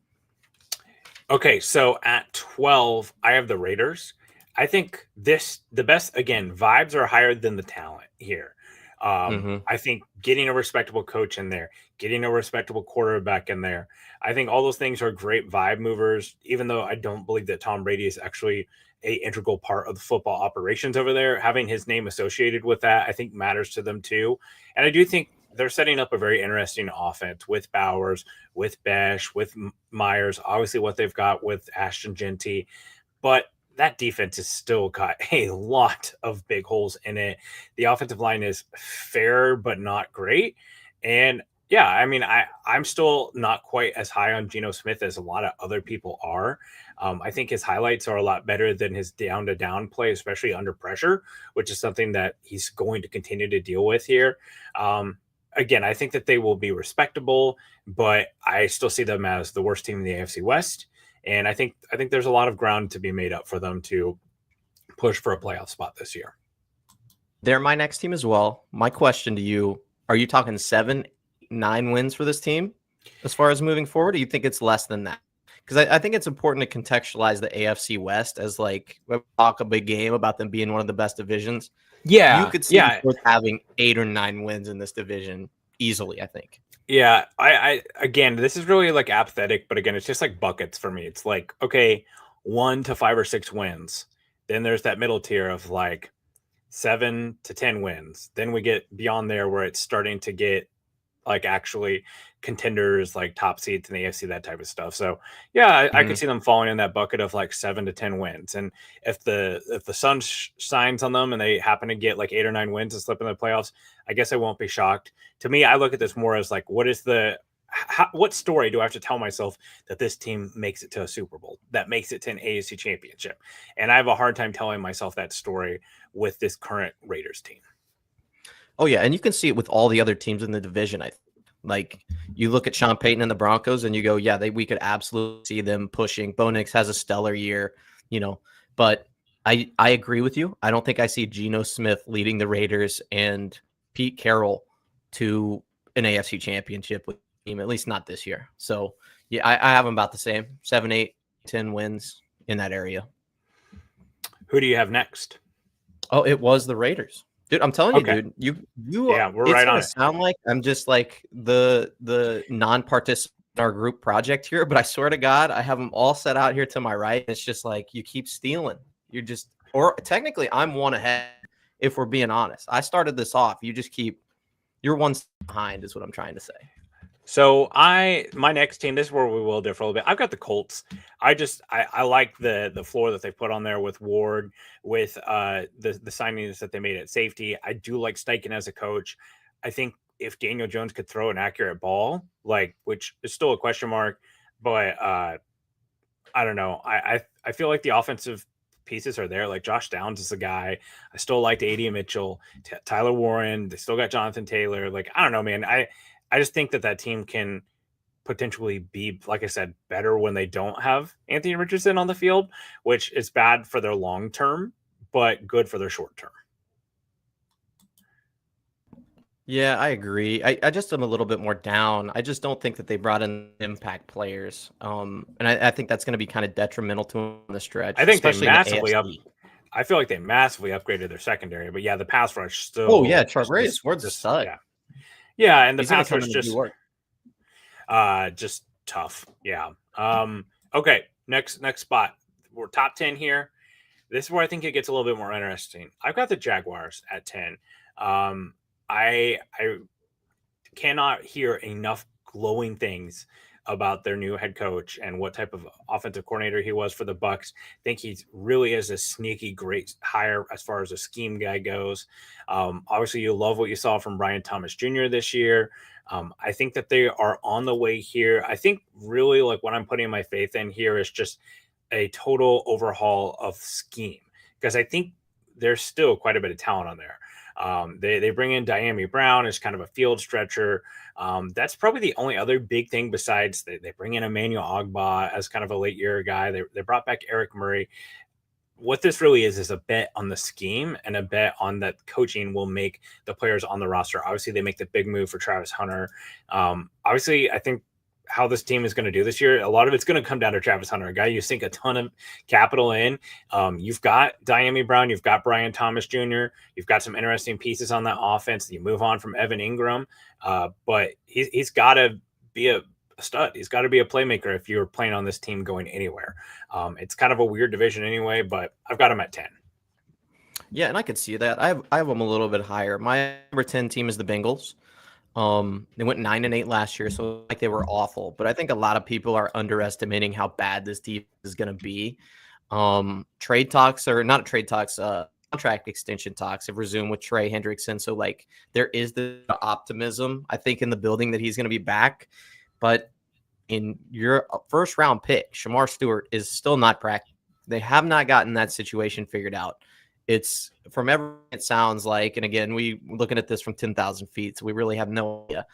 Okay, so at 12, I have the Raiders. I think the best, again, vibes are higher than the talent here. I think getting a respectable coach in there, getting a respectable quarterback in there, I think all those things are great vibe movers, even though I don't believe that Tom Brady is actually a integral part of the football operations over there. Having his name associated with that, I think matters to them too. And I do think they're setting up a very interesting offense with Bowers, with Besh, with Myers, obviously what they've got with Ashton Genty. But that defense has still got a lot of big holes in it. The offensive line is fair, but not great. And yeah, I mean, I'm still not quite as high on Geno Smith as a lot of other people are. I think his highlights are a lot better than his down-to-down play, especially under pressure, which is something that he's going to continue to deal with here. Again, I think that they will be respectable, but I still see them as the worst team in the AFC West. And I think there's a lot of ground to be made up for them to push for a playoff spot this year. They're my next team as well. My question to you, are you talking 7-9 wins for this team as far as moving forward? Or do you think it's less than that? Because I think it's important to contextualize the AFC West as like we talk a big game about them being one of the best divisions. Yeah. You could see worth having 8 or 9 wins in this division easily, I think. Yeah, I again, this is really like apathetic, but again, it's just like buckets for me. It's like, okay, 1 to 5 or 6 wins. Then there's that middle tier of like 7 to 10 wins. Then we get beyond there where it's starting to get like actually contenders, like top seeds in the AFC, that type of stuff. So yeah, I could see them falling in that bucket of like 7 to 10 wins. And if the sun shines on them and they happen to get like 8 or 9 wins and slip in the playoffs, I guess I won't be shocked. To me, I look at this more as like, what story do I have to tell myself that this team makes it to a Super Bowl, that makes it to an AFC championship? And I have a hard time telling myself that story with this current Raiders team. Oh yeah, and you can see it with all the other teams in the division. Like you look at Sean Payton and the Broncos, and you go, yeah, we could absolutely see them pushing. Bo Nix has a stellar year, But I agree with you. I don't think I see Geno Smith leading the Raiders and Pete Carroll to an AFC championship with the team, at least not this year. So yeah, I have them about the same, 7, 8, 10 wins in that area. Who do you have next? Oh, it was the Raiders. Dude, I'm telling you, dude, you yeah, we're right on it. Sound like I'm just like the non-participant in our group project here, but I swear to God, I have them all set out here to my right. It's just like you keep stealing. Or technically, I'm one ahead. If we're being honest, I started this off. You're one step behind, is what I'm trying to say. So my next team, this is where we will differ a little bit. I've got the Colts. I like the floor that they put on there with Ward, with the signings that they made at safety. I do like Steichen as a coach. I think if Daniel Jones could throw an accurate ball, which is still a question mark, but I don't know. I feel like the offensive pieces are there. Like Josh Downs is a guy. I still liked A.D. Mitchell, Tyler Warren. They still got Jonathan Taylor. Like, I don't know, man. I just think that team can potentially be, like I said, better when they don't have Anthony Richardson on the field, which is bad for their long term, but good for their short term. Yeah, I agree. I just am a little bit more down. I just don't think that they brought in impact players. And I think that's going to be kind of detrimental to them on the stretch. I think they massively I feel like they massively upgraded their secondary, but yeah, the pass rush still. Oh yeah, Charvarius Ward's a stud. Yeah, and the pass rush just tough. Yeah. Okay, next spot. We're top 10 here. This is where I think it gets a little bit more interesting. I've got the Jaguars at 10. I cannot hear enough glowing things about their new head coach and what type of offensive coordinator he was for the Bucs. I think he really is a sneaky great hire as far as a scheme guy goes. Obviously, you love what you saw from Brian Thomas Jr. this year. I think that they are on the way here. I think really like what I'm putting my faith in here is just a total overhaul of scheme, because I think there's still quite a bit of talent on there. They bring in Diami Brown as kind of a field stretcher. That's probably the only other big thing besides they bring in Emmanuel Ogbah as kind of a late year guy. They brought back Eric Murray. What this really is a bet on the scheme and a bet on that coaching will make the players on the roster. Obviously, they make the big move for Travis Hunter. Obviously, I think how this team is going to do this year, a lot of it's going to come down to Travis Hunter, a guy you sink a ton of capital in. You've got Diami Brown, you've got Brian Thomas Jr., you've got some interesting pieces on that offense. You move on from Evan Ingram, but he's got to be a stud. He's got to be a playmaker if you're playing on this team going anywhere. It's kind of a weird division anyway, but I've got him at 10. Yeah, and I could see that. I have them a little bit higher. My number 10 team is the Bengals. They went 9-8 last year, so like they were awful. But I think a lot of people are underestimating how bad this team is going to be. Trade talks or not trade talks, contract extension talks have resumed with Trey Hendrickson. So like there is the optimism, I think, in the building that he's going to be back. But in your first round pick, Shamar Stewart is still not practicing. They have not gotten that situation figured out. It's from everything it sounds like, and again, we looking at this from 10,000 feet, so we really have no idea.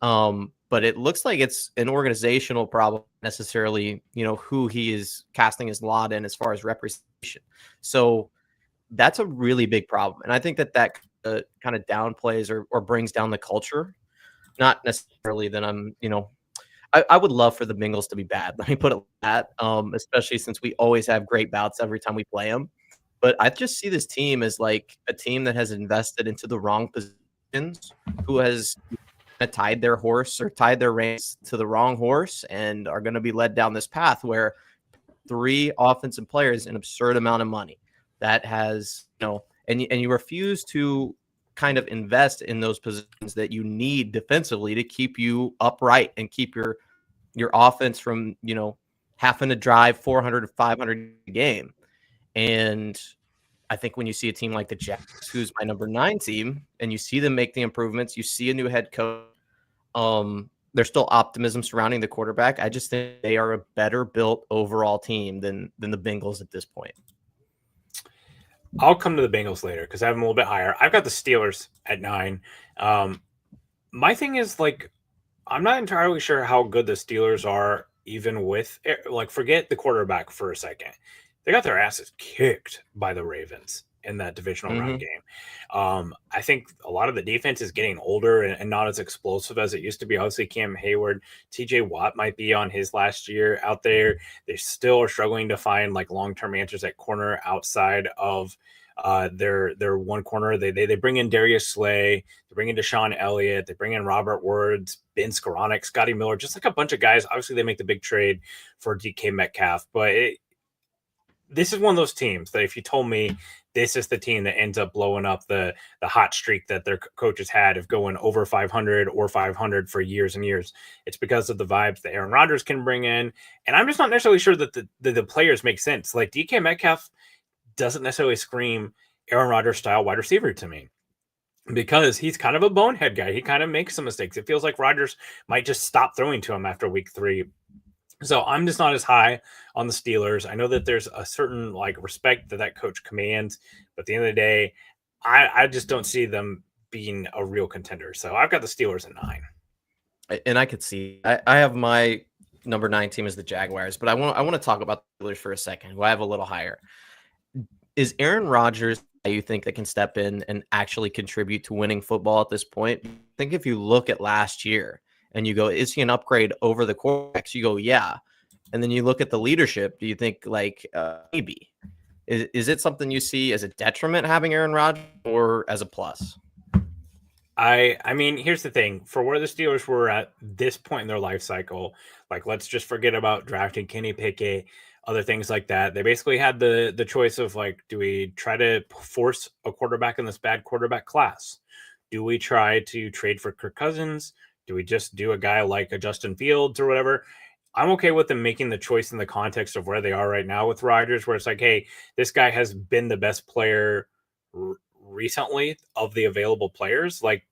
But it looks like it's an organizational problem, necessarily, who he is casting his lot in as far as representation. So that's a really big problem, and I think that kind of downplays or brings down the culture. Not necessarily that I would love for the Bengals to be bad. Let me put it like that, especially since we always have great bouts every time we play them. But I just see this team as like a team that has invested into the wrong positions, who has tied their horse or tied their reins to the wrong horse and are going to be led down this path where 3 offensive players, an absurd amount of money that has, and you refuse to kind of invest in those positions that you need defensively to keep you upright and keep your offense from, having to drive 400 to 500 a game. And I think when you see a team like the Jets, who's my number 9 team, and you see them make the improvements, you see a new head coach, there's still optimism surrounding the quarterback. I just think they are a better built overall team than the Bengals at this point. I'll come to the Bengals later because I have them a little bit higher. I've got the Steelers at 9. My thing is, like, I'm not entirely sure how good the Steelers are, even with, like, forget the quarterback for a second. They got their asses kicked by the Ravens in that divisional round game. I think a lot of the defense is getting older and not as explosive as it used to be. Obviously, Cam Hayward, TJ Watt might be on his last year out there. They still are struggling to find like long-term answers at corner outside of their one corner. They bring in Darius Slay, they bring in Deshaun Elliott, they bring in Robert Woods, Ben Skoranek, Scotty Miller, just like a bunch of guys. Obviously, they make the big trade for DK Metcalf, but this is one of those teams that if you told me this is the team that ends up blowing up the hot streak that their coaches had of going over 500 or 500 for years and years, it's because of the vibes that Aaron Rodgers can bring in. And I'm just not necessarily sure that the players make sense. Like DK Metcalf doesn't necessarily scream Aaron Rodgers style wide receiver to me because he's kind of a bonehead guy. He kind of makes some mistakes. It feels like Rodgers might just stop throwing to him after week 3. So I'm just not as high on the Steelers. I know that there's a certain like respect that coach commands, but at the end of the day, I just don't see them being a real contender. So I've got the Steelers at 9. And I could see I have my number 9 team as the Jaguars, but I want to talk about the Steelers for a second, who I have a little higher. Is Aaron Rodgers, you think, that can step in and actually contribute to winning football at this point? I think if you look at last year, and you go, is he an upgrade over the quarterbacks? You go, yeah. And then you look at the leadership. Do you think like maybe? Is it something you see as a detriment having Aaron Rodgers or as a plus? I mean, here's the thing. For where the Steelers were at this point in their life cycle, like let's just forget about drafting Kenny Pickett, other things like that. They basically had the choice of like, do we try to force a quarterback in this bad quarterback class? Do we try to trade for Kirk Cousins? Do we just do a guy like a Justin Fields or whatever? I'm okay with them making the choice in the context of where they are right now with Rodgers, where it's like, hey, this guy has been the best player recently of the available players. Like,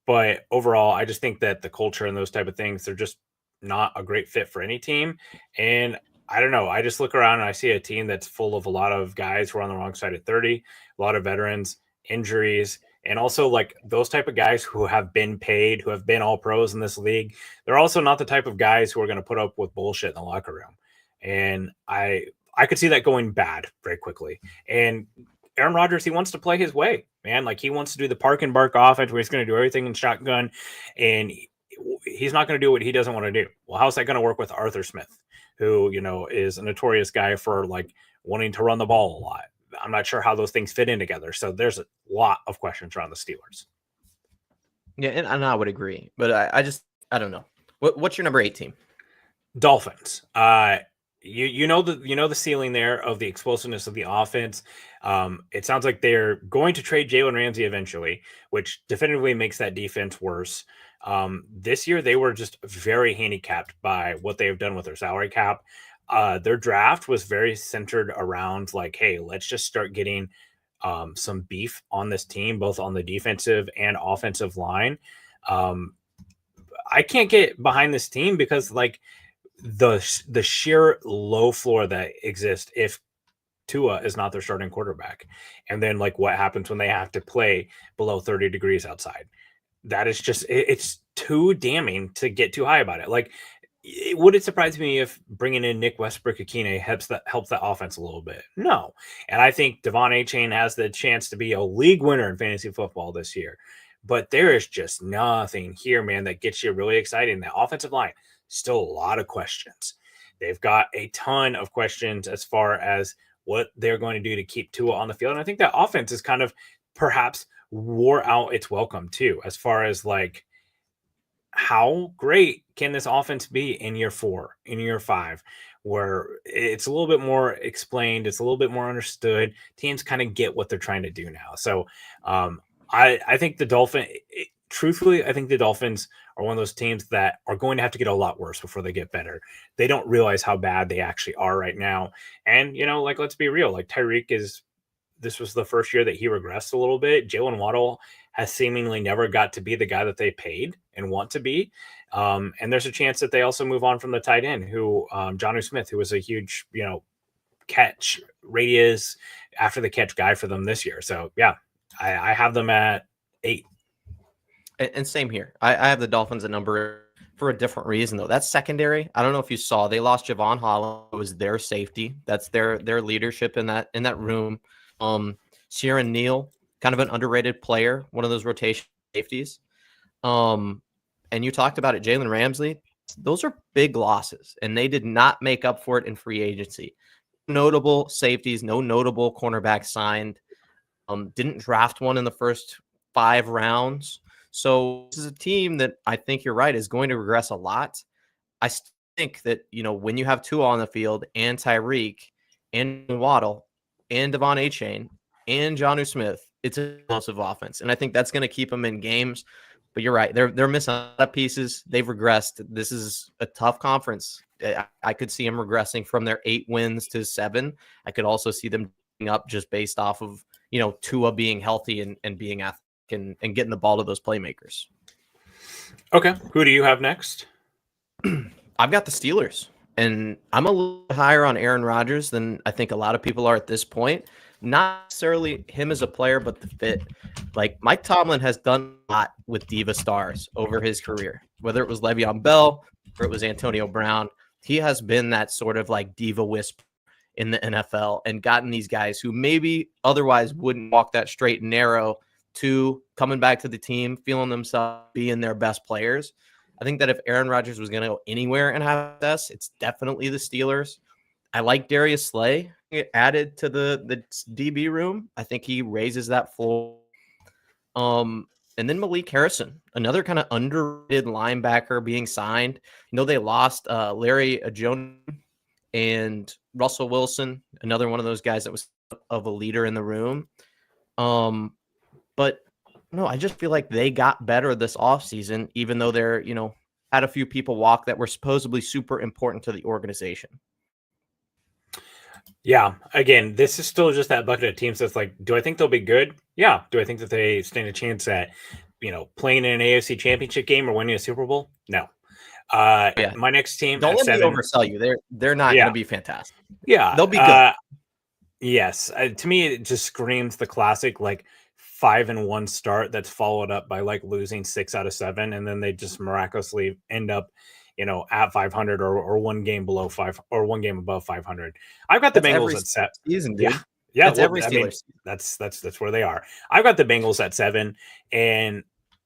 but overall, I just think that the culture and those type of things, they're just not a great fit for any team. And I don't know. I just look around and I see a team that's full of a lot of guys who are on the wrong side of 30, a lot of veterans, injuries. And also like those type of guys who have been paid, who have been all pros in this league, they're also not the type of guys who are going to put up with bullshit in the locker room. And I could see that going bad very quickly. And Aaron Rodgers, he wants to play his way, man. Like he wants to do the park and bark offense where he's going to do everything in shotgun. And he's not going to do what he doesn't want to do. Well, how's that going to work with Arthur Smith, who, is a notorious guy for like wanting to run the ball a lot? I'm not sure how those things fit in together. So there's a lot of questions around the Steelers. Yeah, and I would agree, but I don't know. What's your number 8 team? Dolphins. You know the ceiling there of the explosiveness of the offense. It sounds like they're going to trade Jalen Ramsey eventually, which definitively makes that defense worse. This year they were just very handicapped by what they have done with their salary cap. Their draft was very centered around like, hey, let's just start getting some beef on this team, both on the defensive and offensive line. I can't get behind this team because like the sheer low floor that exists if Tua is not their starting quarterback. And then like what happens when they have to play below 30 degrees outside. That is just, it's too damning to get too high about it. Like, would it surprise me if bringing in Nick Westbrook-Ikhine helps that offense a little bit? No. And I think Devon Achane has the chance to be a league winner in fantasy football this year. But there is just nothing here, man, that gets you really excited. The offensive line, still a lot of questions. They've got a ton of questions as far as what they're going to do to keep Tua on the field. And I think that offense is kind of perhaps wore out its welcome too, as far as like, how great can this offense be in year 4, in year 5, where it's a little bit more explained, it's a little bit more understood. Teams kind of get what they're trying to do now. So I think the Dolphins, truthfully, I think the Dolphins are one of those teams that are going to have to get a lot worse before they get better. They don't realize how bad they actually are right now. And, like, let's be real, like this was the first year that he regressed a little bit. Jalen Waddle has seemingly never got to be the guy that they paid and want to be. And there's a chance that they also move on from the tight end who, Jonnu Smith, who was a huge, catch radius after the catch guy for them this year. So yeah, I have them at 8. And same here. I have the Dolphins at number for a different reason though. That's secondary. I don't know if you saw, they lost Javon Holland, who was their safety. That's their leadership in that room. Sharon Neal, kind of an underrated player, one of those rotation safeties. And you talked about it, Jalen Ramsey. Those are big losses, and they did not make up for it in free agency. Notable safeties, no notable cornerback signed. Didn't draft one in the first 5 rounds. So this is a team that I think you're right is going to regress a lot. I think that, when you have Tua on the field and Tyreek and Waddle and Devon Achane and Jonnu Smith, it's an explosive offense. And I think that's going to keep them in games. But you're right. They're missing a lot of pieces. They've regressed. This is a tough conference. I could see them regressing from their 8 wins to 7. I could also see them up just based off of, Tua being healthy and being athletic and getting the ball to those playmakers. Okay. Who do you have next? I've got the Steelers. And I'm a little higher on Aaron Rodgers than I think a lot of people are at this point. Not necessarily him as a player, but the fit. Like, Mike Tomlin has done a lot with diva stars over his career, whether it was Le'Veon Bell or it was Antonio Brown. He has been that sort of like diva wisp in the NFL and gotten these guys who maybe otherwise wouldn't walk that straight and narrow to coming back to the team, feeling themselves being their best players. I think that if Aaron Rodgers was going to go anywhere and have this, it's definitely the Steelers. I like Darius Slay added to the DB room. I think he raises that floor. And then Malik Harrison, another kind of underrated linebacker being signed. They lost Larry Ajono and Russell Wilson, another one of those guys that was of a leader in the room. But no, I just feel like they got better this offseason, even though they're, had a few people walk that were supposedly super important to the organization. Yeah. Again, this is still just that bucket of teams that's like, do I think they'll be good? Yeah. Do I think that they stand a chance at, playing in an AFC championship game or winning a Super Bowl? No. My next team. Don't let me oversell you. They're not going to be fantastic. Yeah. They'll be good. Yes. To me, it just screams the classic, like, 5-1 start that's followed up by like losing 6 out of 7. And then they just miraculously end up, at 500 or one game below 5 or one game above 500. I've got the Bengals at 7. Season, dude. Yeah. That's every Steelers. That's where they are. I've got the Bengals at 7. And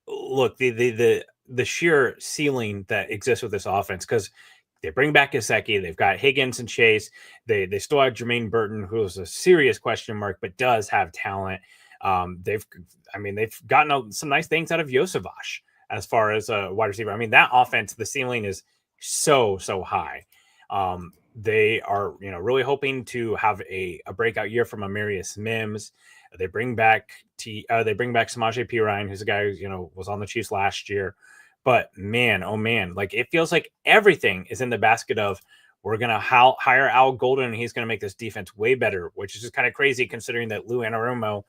look, the the sheer ceiling that exists with this offense, because they bring back Gesicki, they've got Higgins and Chase, they still have Jermaine Burton, who is a serious question mark, but does have talent. They've gotten some nice things out of Yosavash as far as a wide receiver. I mean, that offense, the ceiling is so high. They are, really hoping to have a breakout year from Amarius Mims. They bring back Samaje Perine, who's a guy who, was on the Chiefs last year. But man, oh man, like it feels like everything is in the basket of we're going to hire Al Golden and he's going to make this defense way better, which is just kind of crazy considering that Lou Anarumo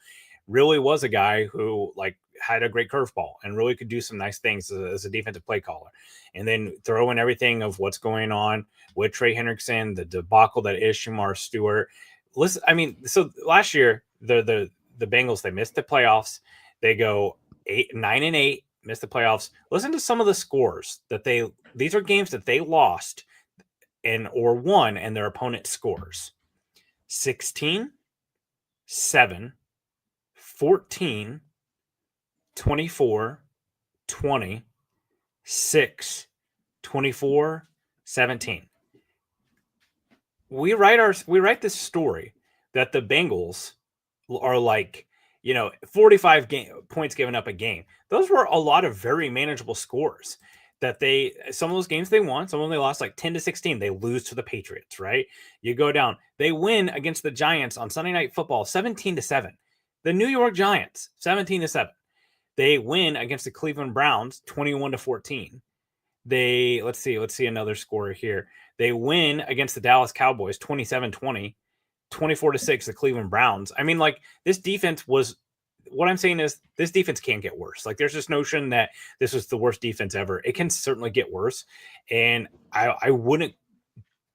really was a guy who had a great curveball and really could do some nice things as a defensive play caller. And then throw in everything of what's going on with Trey Hendrickson, the debacle that is Shamar Stewart. Listen, I mean, so last year the Bengals, they missed the playoffs. They go 9-8, missed the playoffs. Listen to some of the scores that these are games that they lost or won and their opponent scores. 16, 7, 14, 24, 20, 6, 24, 17. We write this story that the Bengals are 45 points given up a game. Those were a lot of very manageable scores that some of those games they won, some of them they lost 10-16. They lose to the Patriots, right? You go down. They win against the Giants on Sunday Night Football, 17-7. The New York Giants, 17-7. They win against the Cleveland Browns, 21-14. Let's see another score here. They win against the Dallas Cowboys, 27-20, 24-6, the Cleveland Browns. I mean, this defense what I'm saying is this defense can't get worse. There's this notion that this was the worst defense ever. It can certainly get worse. And I wouldn't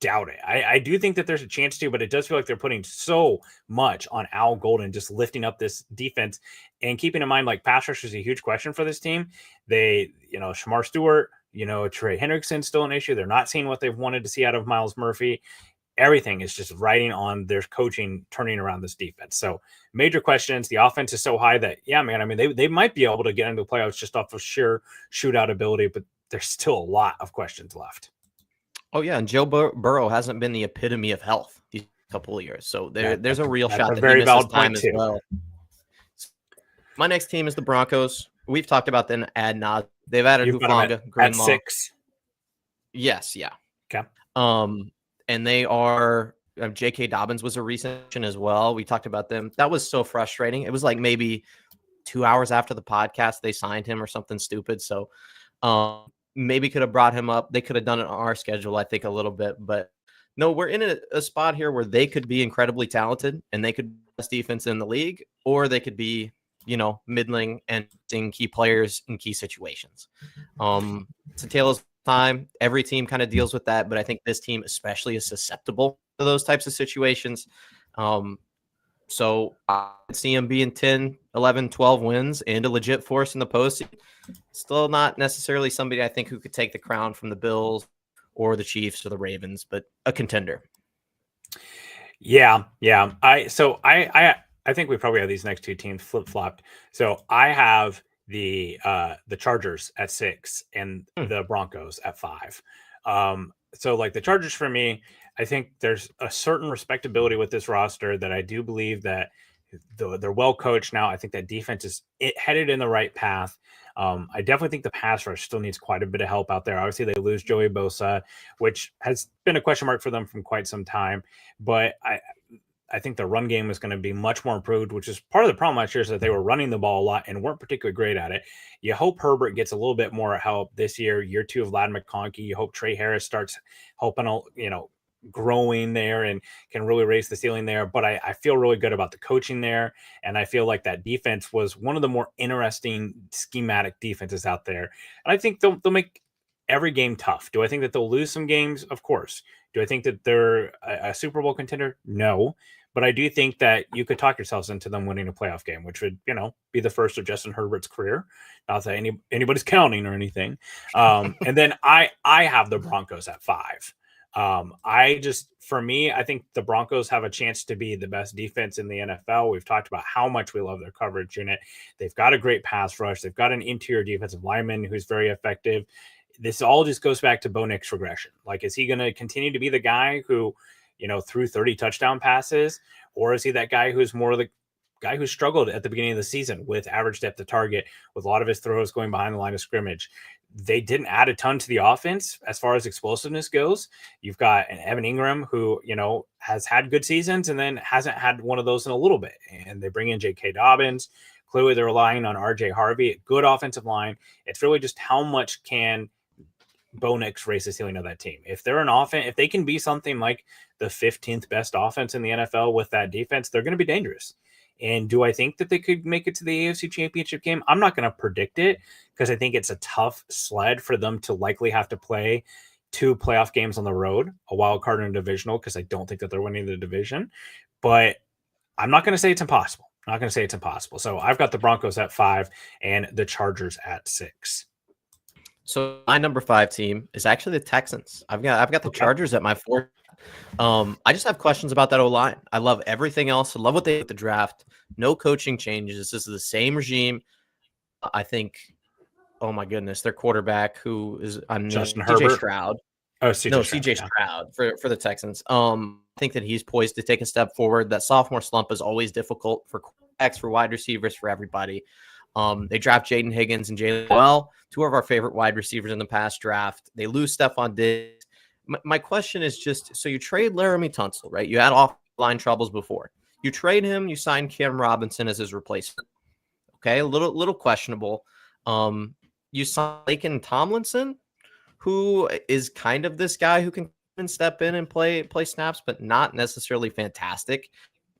doubt it. I do think that there's a chance to, but it does feel like they're putting so much on Al Golden, just lifting up this defense and keeping in mind, pass rush is a huge question for this team. Shamar Stewart, Trey Hendrickson still an issue. They're not seeing what they've wanted to see out of Miles Murphy. Everything is just riding on their coaching, turning around this defense. So major questions. The offense is so high that, yeah, man, I mean, they might be able to get into the playoffs just off of sheer shootout ability, but there's still a lot of questions left. Oh, yeah, and Joe Burrow hasn't been the epitome of health these couple of years. So there's a real shot that he misses time as well. My next team is the Broncos. We've talked about them ad nauseam. They've added Hufanga, Greenlaw. At 6. Yes, yeah. Okay. And they are J.K. Dobbins was a recent addition as well. We talked about them. That was so frustrating. It was maybe 2 hours after the podcast they signed him or something stupid. So maybe could have brought him up. They could have done it on our schedule, I think, a little bit. But no, we're in a spot here where they could be incredibly talented and they could be the best defense in the league, or they could be, middling and seeing key players in key situations. It's a tale of time. Every team kind of deals with that, but I think this team especially is susceptible to those types of situations. So I see them being 10, 11, 12 wins and a legit force in the postseason. Still not necessarily somebody I think who could take the crown from the Bills or the Chiefs or the Ravens, but a contender. Yeah. I think we probably have these next two teams flip-flopped. So I have the Chargers at 6 and the Broncos at 5. So the Chargers for me, I think there's a certain respectability with this roster that I do believe that they're well coached now. I think that defense is headed in the right path. I definitely think the pass rush still needs quite a bit of help out there. Obviously, they lose Joey Bosa, which has been a question mark for them from quite some time. But I think the run game is going to be much more improved, which is part of the problem last year is that they were running the ball a lot and weren't particularly great at it. You hope Herbert gets a little bit more help this year 2 of Ladd McConkey. You hope Trey Harris starts helping, growing there and can really raise the ceiling there. But I feel really good about the coaching there. And I feel like that defense was one of the more interesting schematic defenses out there. And I think they'll make every game tough. Do I think that they'll lose some games? Of course. Do I think that they're a Super Bowl contender? No. But I do think that you could talk yourselves into them winning a playoff game, which would, be the first of Justin Herbert's career. Not that anybody's counting or anything. And then I have the Broncos at 5. For me, I think the Broncos have a chance to be the best defense in the NFL. We've talked about how much we love their coverage unit. They've got a great pass rush. They've got an interior defensive lineman who's very effective. This all just goes back to Bo Nix's regression. Like, is he going to continue to be the guy who, threw 30 touchdown passes, or is he that guy who's more the guy who struggled at the beginning of the season with average depth of target, with a lot of his throws going behind the line of scrimmage? They didn't add a ton to the offense as far as explosiveness goes. You've got an Evan Ingram who, has had good seasons and then hasn't had one of those in a little bit. And they bring in J.K. Dobbins. Clearly they're relying on R.J. Harvey, good offensive line. It's really just how much can Bo Nix raise the ceiling of that team. If they're an offense, if they can be something like the 15th best offense in the NFL with that defense, they're going to be dangerous. And do I think that they could make it to the AFC Championship game? I'm not going to predict it because I think it's a tough sled for them to likely have to play 2 playoff games on the road, a wild card and a divisional, because I don't think that they're winning the division. But I'm not going to say it's impossible. So I've got the Broncos at 5 and the Chargers at 6. So my number 5 team is actually the Texans. I've got the Chargers at my 4. I just have questions about that O-line. I love everything else. I love what they did with the draft. No coaching changes. This is the same regime. I think, oh my goodness, their quarterback who is Justin CJ Herbert. Stroud. CJ Stroud for the Texans. I think that he's poised to take a step forward. That sophomore slump is always difficult for quarterbacks, for wide receivers, for everybody. They draft Jaden Higgins and Jaylon Moore, 2 of our favorite wide receivers in the past draft. They lose Stephon Diggs. My question is just, so you trade Laramie Tunsil, right? You had offline troubles before. You trade him, you sign Cam Robinson as his replacement. Okay, a little questionable. You sign Laken Tomlinson, who is kind of this guy who can step in and play snaps, but not necessarily fantastic.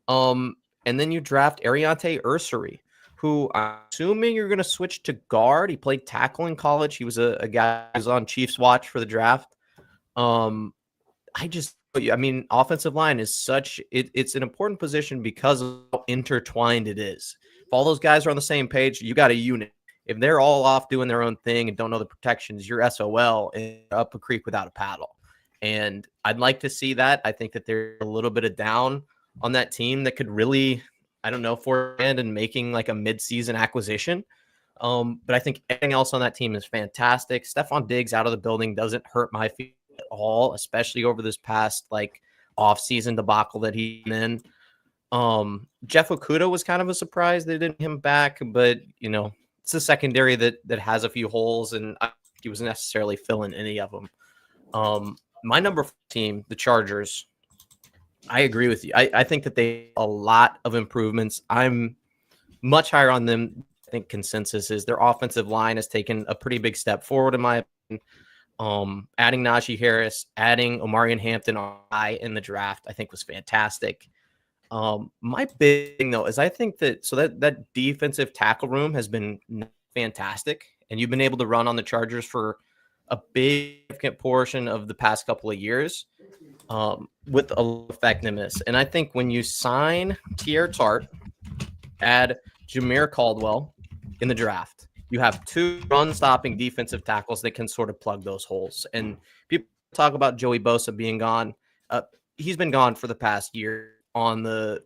And then you draft Ariante Ursary, who I'm assuming you're going to switch to guard. He played tackle in college. He was a guy who was on Chiefs watch for the draft. Offensive line is it's an important position because of how intertwined it is. If all those guys are on the same page, you got a unit. If they're all off doing their own thing and don't know the protections, you're SOL and up a creek without a paddle. And I'd like to see that. I think that there's a little bit of down on that team that could really, forehand and making like a mid-season acquisition. But I think everything else on that team is fantastic. Stephon Diggs out of the building doesn't hurt my feelings at all, especially over this past off-season debacle that he's in. Jeff Okudah was kind of a surprise they didn't get him back, but it's a secondary that has a few holes, and I don't think he wasn't necessarily filling any of them. My number 4 team, the Chargers, I agree with you. I think that they have a lot of improvements. I'm much higher on them. I think consensus is their offensive line has taken a pretty big step forward, in my opinion. Adding Najee Harris, adding Omarion Hampton in the draft, I think was fantastic. My big thing, though, is I think that defensive tackle room has been fantastic, and you've been able to run on the Chargers for a big significant portion of the past couple of years with a lot of effectiveness. And I think when you sign Tier Tart, add Jameer Caldwell in the draft, you have 2 run-stopping defensive tackles that can sort of plug those holes. And people talk about Joey Bosa being gone. He's been gone for the past year on the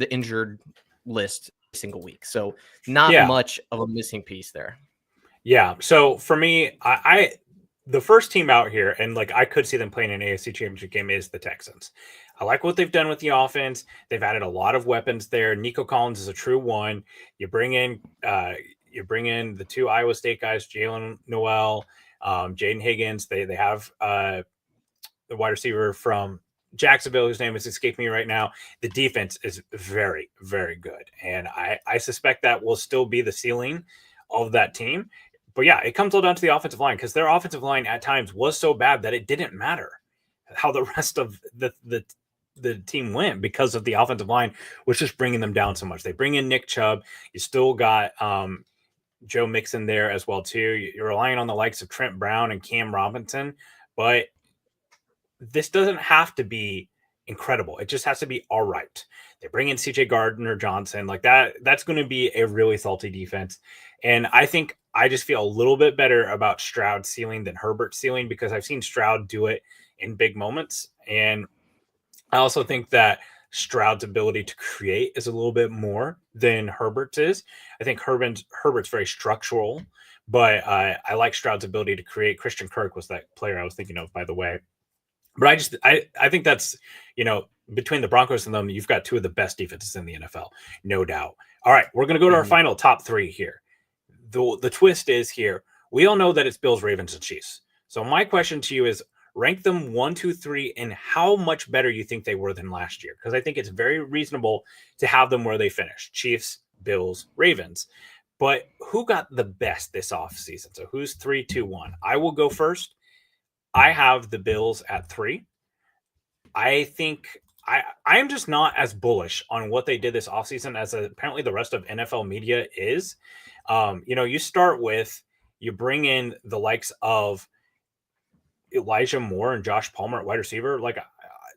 injured list every single week. So not much of a missing piece there. Yeah. So for me, I the first team out here, and I could see them playing an AFC Championship game, is the Texans. I like what they've done with the offense. They've added a lot of weapons there. Nico Collins is a true one. You bring in the 2 Iowa State guys, Jaylon Moore, Jaden Higgins. They have the wide receiver from Jacksonville, whose name is escaping me right now. The defense is very, very good. And I suspect that will still be the ceiling of that team. But yeah, it comes all down to the offensive line, because their offensive line at times was so bad that it didn't matter how the rest of the team went, because of the offensive line was just bringing them down so much. They bring in Nick Chubb. You still got Joe Mixon there as well too. You're relying on the likes of Trent Brown and Cam Robinson, but this doesn't have to be incredible. It just has to be all right. They bring in CJ Gardner-Johnson like that. That's going to be a really salty defense. And I think I just feel a little bit better about Stroud's ceiling than Herbert's ceiling, because I've seen Stroud do it in big moments. And I also think that Stroud's ability to create is a little bit more than Herbert's is. I think Herbert's very structural, but I like Stroud's ability to create. Christian Kirk was that player I was thinking of, by the way. But I think that's, between the Broncos and them, you've got two of the best defenses in the NFL, no doubt. All right, we're going to go to our final top three here. The twist is here. We all know that it's Bills, Ravens, and Chiefs. So my question to you is, rank them 1, 2, 3, and how much better you think they were than last year. Because I think it's very reasonable to have them where they finished. Chiefs, Bills, Ravens. But who got the best this offseason? So who's 3, 2, 1? I will go first. I have the Bills at 3. I think I am just not as bullish on what they did this offseason as apparently the rest of NFL media is. You start with, you bring in the likes of Elijah Moore and Josh Palmer at wide receiver. Like,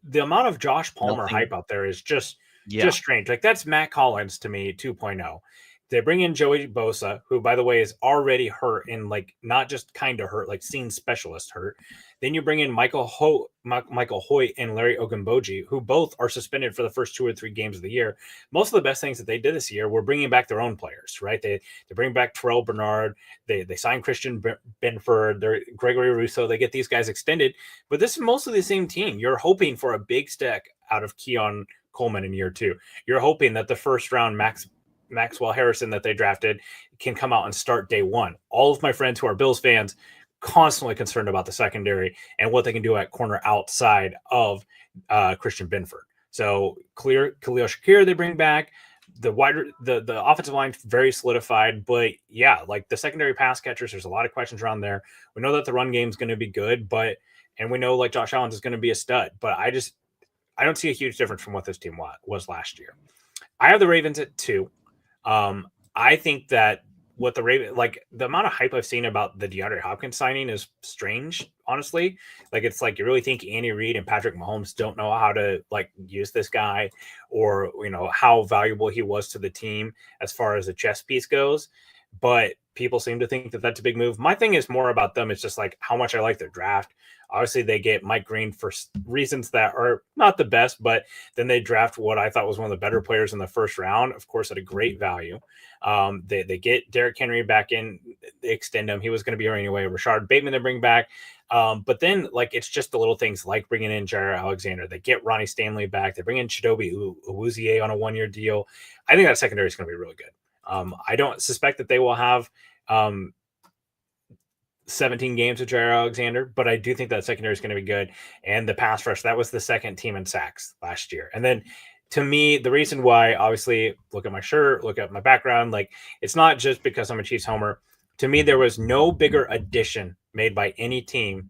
the amount of Josh Palmer hype out there is just strange. Like, that's Matt Collins to me 2.0. They bring in Joey Bosa, who, by the way, is already hurt, and like not just kind of hurt, like scene specialist hurt. Then you bring in Michael Hoyt and Larry Ogunboji, who both are suspended for the first 2 or 3 games of the year. Most of the best things that they did this year were bringing back their own players, right? They bring back Terrell Bernard. They signed Christian Benford. They're Gregory Rousseau. They get these guys extended, but this is mostly the same team. You're hoping for a big stack out of Keon Coleman in year 2. You're hoping that the first round Maxwell Harrison that they drafted can come out and start day 1. All of my friends who are Bills fans constantly concerned about the secondary and what they can do at corner outside of Christian Benford. So Khalil Shakir they bring back. The offensive line very solidified, but yeah, like the secondary pass catchers, there's a lot of questions around there. We know that the run game is going to be good, and we know like Josh Allen is going to be a stud, but I don't see a huge difference from what this team was last year. I have the Ravens at 2. I think that what the amount of hype I've seen about the DeAndre Hopkins signing is strange, honestly. Like, it's like you really think Andy Reid and Patrick Mahomes don't know how to like use this guy, or how valuable he was to the team as far as the chess piece goes. But people seem to think that that's a big move. My thing is more about them. It's just like how much I like their draft. Obviously, they get Mike Green for reasons that are not the best, but then they draft what I thought was one of the better players in the first round, of course, at a great value. They get Derrick Henry back in, they extend him. He was going to be here anyway. Rashard Bateman they bring back. But then, like, it's just the little things like bringing in Jair Alexander. They get Ronnie Stanley back. They bring in Chidobe Awuzie on a 1-year deal. I think that secondary is going to be really good. I don't suspect that they will have 17 games with Jair Alexander, but I do think that secondary is going to be good. And the pass rush, that was the second team in sacks last year. And then, to me, the reason why, obviously, look at my shirt, look at my background, like, it's not just because I'm a Chiefs homer. To me, there was no bigger addition made by any team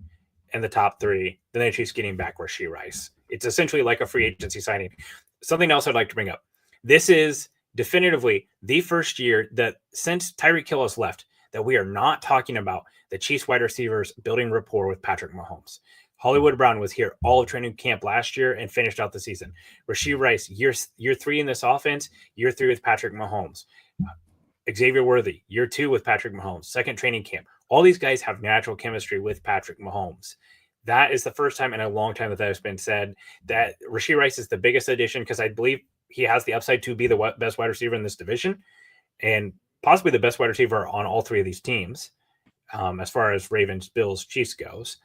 in the top 3 than the Chiefs getting back Rashee Rice. It's essentially like a free agency signing. Something else I'd like to bring up. This is definitively the first year that since Tyreek Hill has left that we are not talking about the Chiefs wide receivers building rapport with Patrick Mahomes. Hollywood Brown was here all of training camp last year and finished out the season. Rashee Rice, year 3 in this offense, year 3 with Patrick Mahomes. Xavier Worthy, year 2 with Patrick Mahomes, second training camp. All these guys have natural chemistry with Patrick Mahomes. That is the first time in a long time that has been said that Rashee Rice is the biggest addition, because I believe he has the upside to be the best wide receiver in this division and possibly the best wide receiver on all 3 of these teams, as far as Ravens, Bills, Chiefs goes.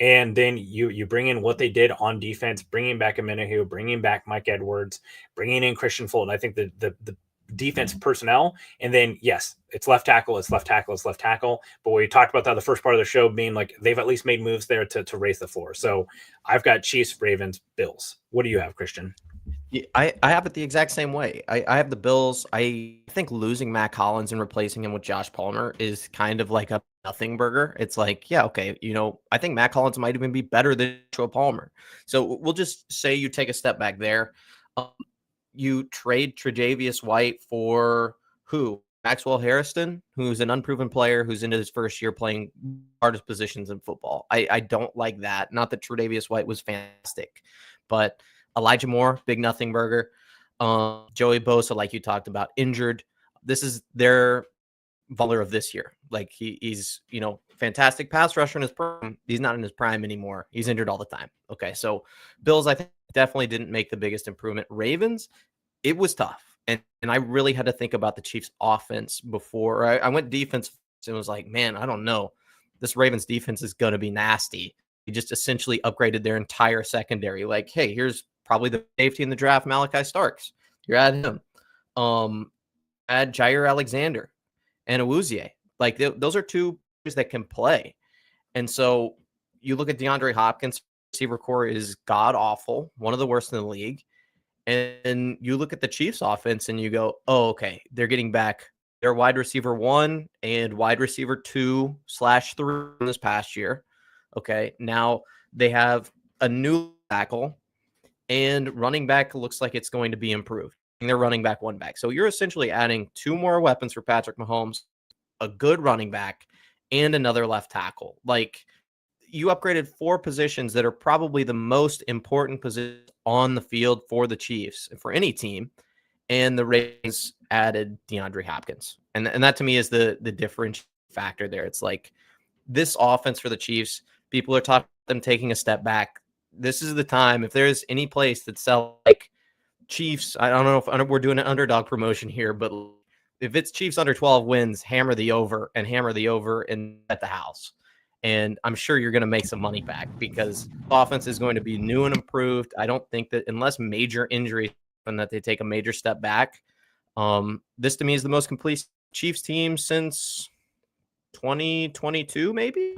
And then you bring in what they did on defense, bringing back Amenahu, bringing back Mike Edwards, bringing in Christian Fulton. I think the defense personnel, and then, yes, it's left tackle. But we talked about that the first part of the show being like they've at least made moves there to raise the floor. So I've got Chiefs, Ravens, Bills. What do you have, Christian? Yeah, I have it the exact same way. I have the Bills. I think losing Matt Collins and replacing him with Josh Palmer is kind of like a nothing burger. It's like, yeah, okay, I think Matt Collins might even be better than Joe Palmer. So we'll just say you take a step back there. You trade Tre'Davious White for who? Maxwell Harrison, who's an unproven player who's into his first year playing hardest positions in football. I don't like that. Not that Tre'Davious White was fantastic, but Elijah Moore, big nothing burger. Joey Bosa, like you talked about, injured. This is their Voller of this year. Like he's, fantastic pass rusher in his prime. He's not in his prime anymore. He's injured all the time. Okay. So Bills, I think, definitely didn't make the biggest improvement. Ravens, it was tough. And I really had to think about the Chiefs offense before I went defense and was like, man, I don't know. This Ravens defense is going to be nasty. He just essentially upgraded their entire secondary. Like, hey, here's probably the safety in the draft, Malachi Starks. You're at him. Add Jair Alexander and Awuzie. Like, those are two players that can play. And so you look at DeAndre Hopkins, receiver core is god-awful, one of the worst in the league. And you look at the Chiefs offense and you go, oh, okay, they're getting back their wide receiver 1 and wide receiver 2/3 this past year. Okay, now they have a new tackle, and running back looks like it's going to be improved. And they're running back 1 back. So you're essentially adding 2 more weapons for Patrick Mahomes, a good running back, and another left tackle. Like, you upgraded 4 positions that are probably the most important positions on the field for the Chiefs and for any team. And the Ravens added DeAndre Hopkins. And that to me is the differential factor there. It's like this offense for the Chiefs, people are talking about them taking a step back. This is the time. If there's any place that sells like Chiefs, I don't know if we're doing an underdog promotion here, but if it's Chiefs under 12 wins, hammer the over and at the house. And I'm sure you're going to make some money back because offense is going to be new and improved. I don't think that unless major injuries and that they take a major step back, this to me is the most complete Chiefs team since 2022, maybe.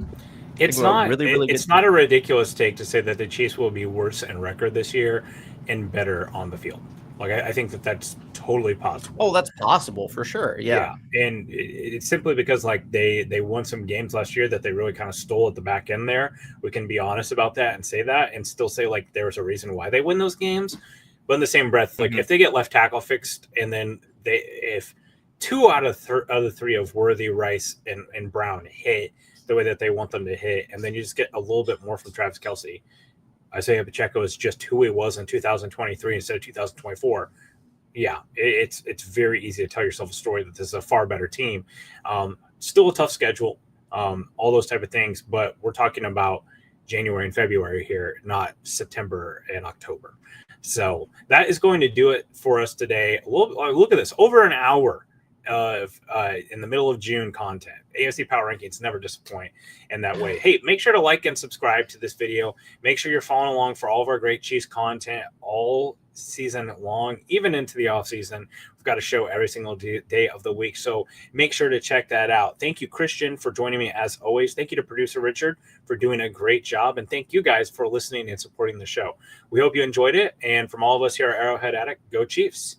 It's not it's not a ridiculous take to say that the Chiefs will be worse in record this year and better on the field. Like, I think that's totally possible. Oh, that's possible for sure. Yeah. And it's simply because, like, they won some games last year that they really kind of stole at the back end there. We can be honest about that and say that and still say, like, there was a reason why they win those games. But in the same breath, like, if they get left tackle fixed and then if 2 out of the 3 of Worthy, Rice, and Brown hit the way that they want them to hit, and then you just get a little bit more from Travis Kelce, Isaiah Pacheco is just who he was in 2023 instead of 2024. Yeah, it's very easy to tell yourself a story that this is a far better team. Still a tough schedule, all those type of things, but we're talking about January and February here, not September and October. So that is going to do it for us today. Look at this, over an hour of in the middle of June content. AFC Power Rankings never disappoint in that way. Hey, make sure to like and subscribe to this video. Make sure you're following along for all of our great Chiefs content all season long, even into the off season. We've got a show every single day of the week, so make sure to check that out. Thank you, Christian, for joining me as always. Thank you to producer Richard for doing a great job, and thank you guys for listening and supporting the show. We hope you enjoyed it, and from all of us here at Arrowhead Addict, go Chiefs.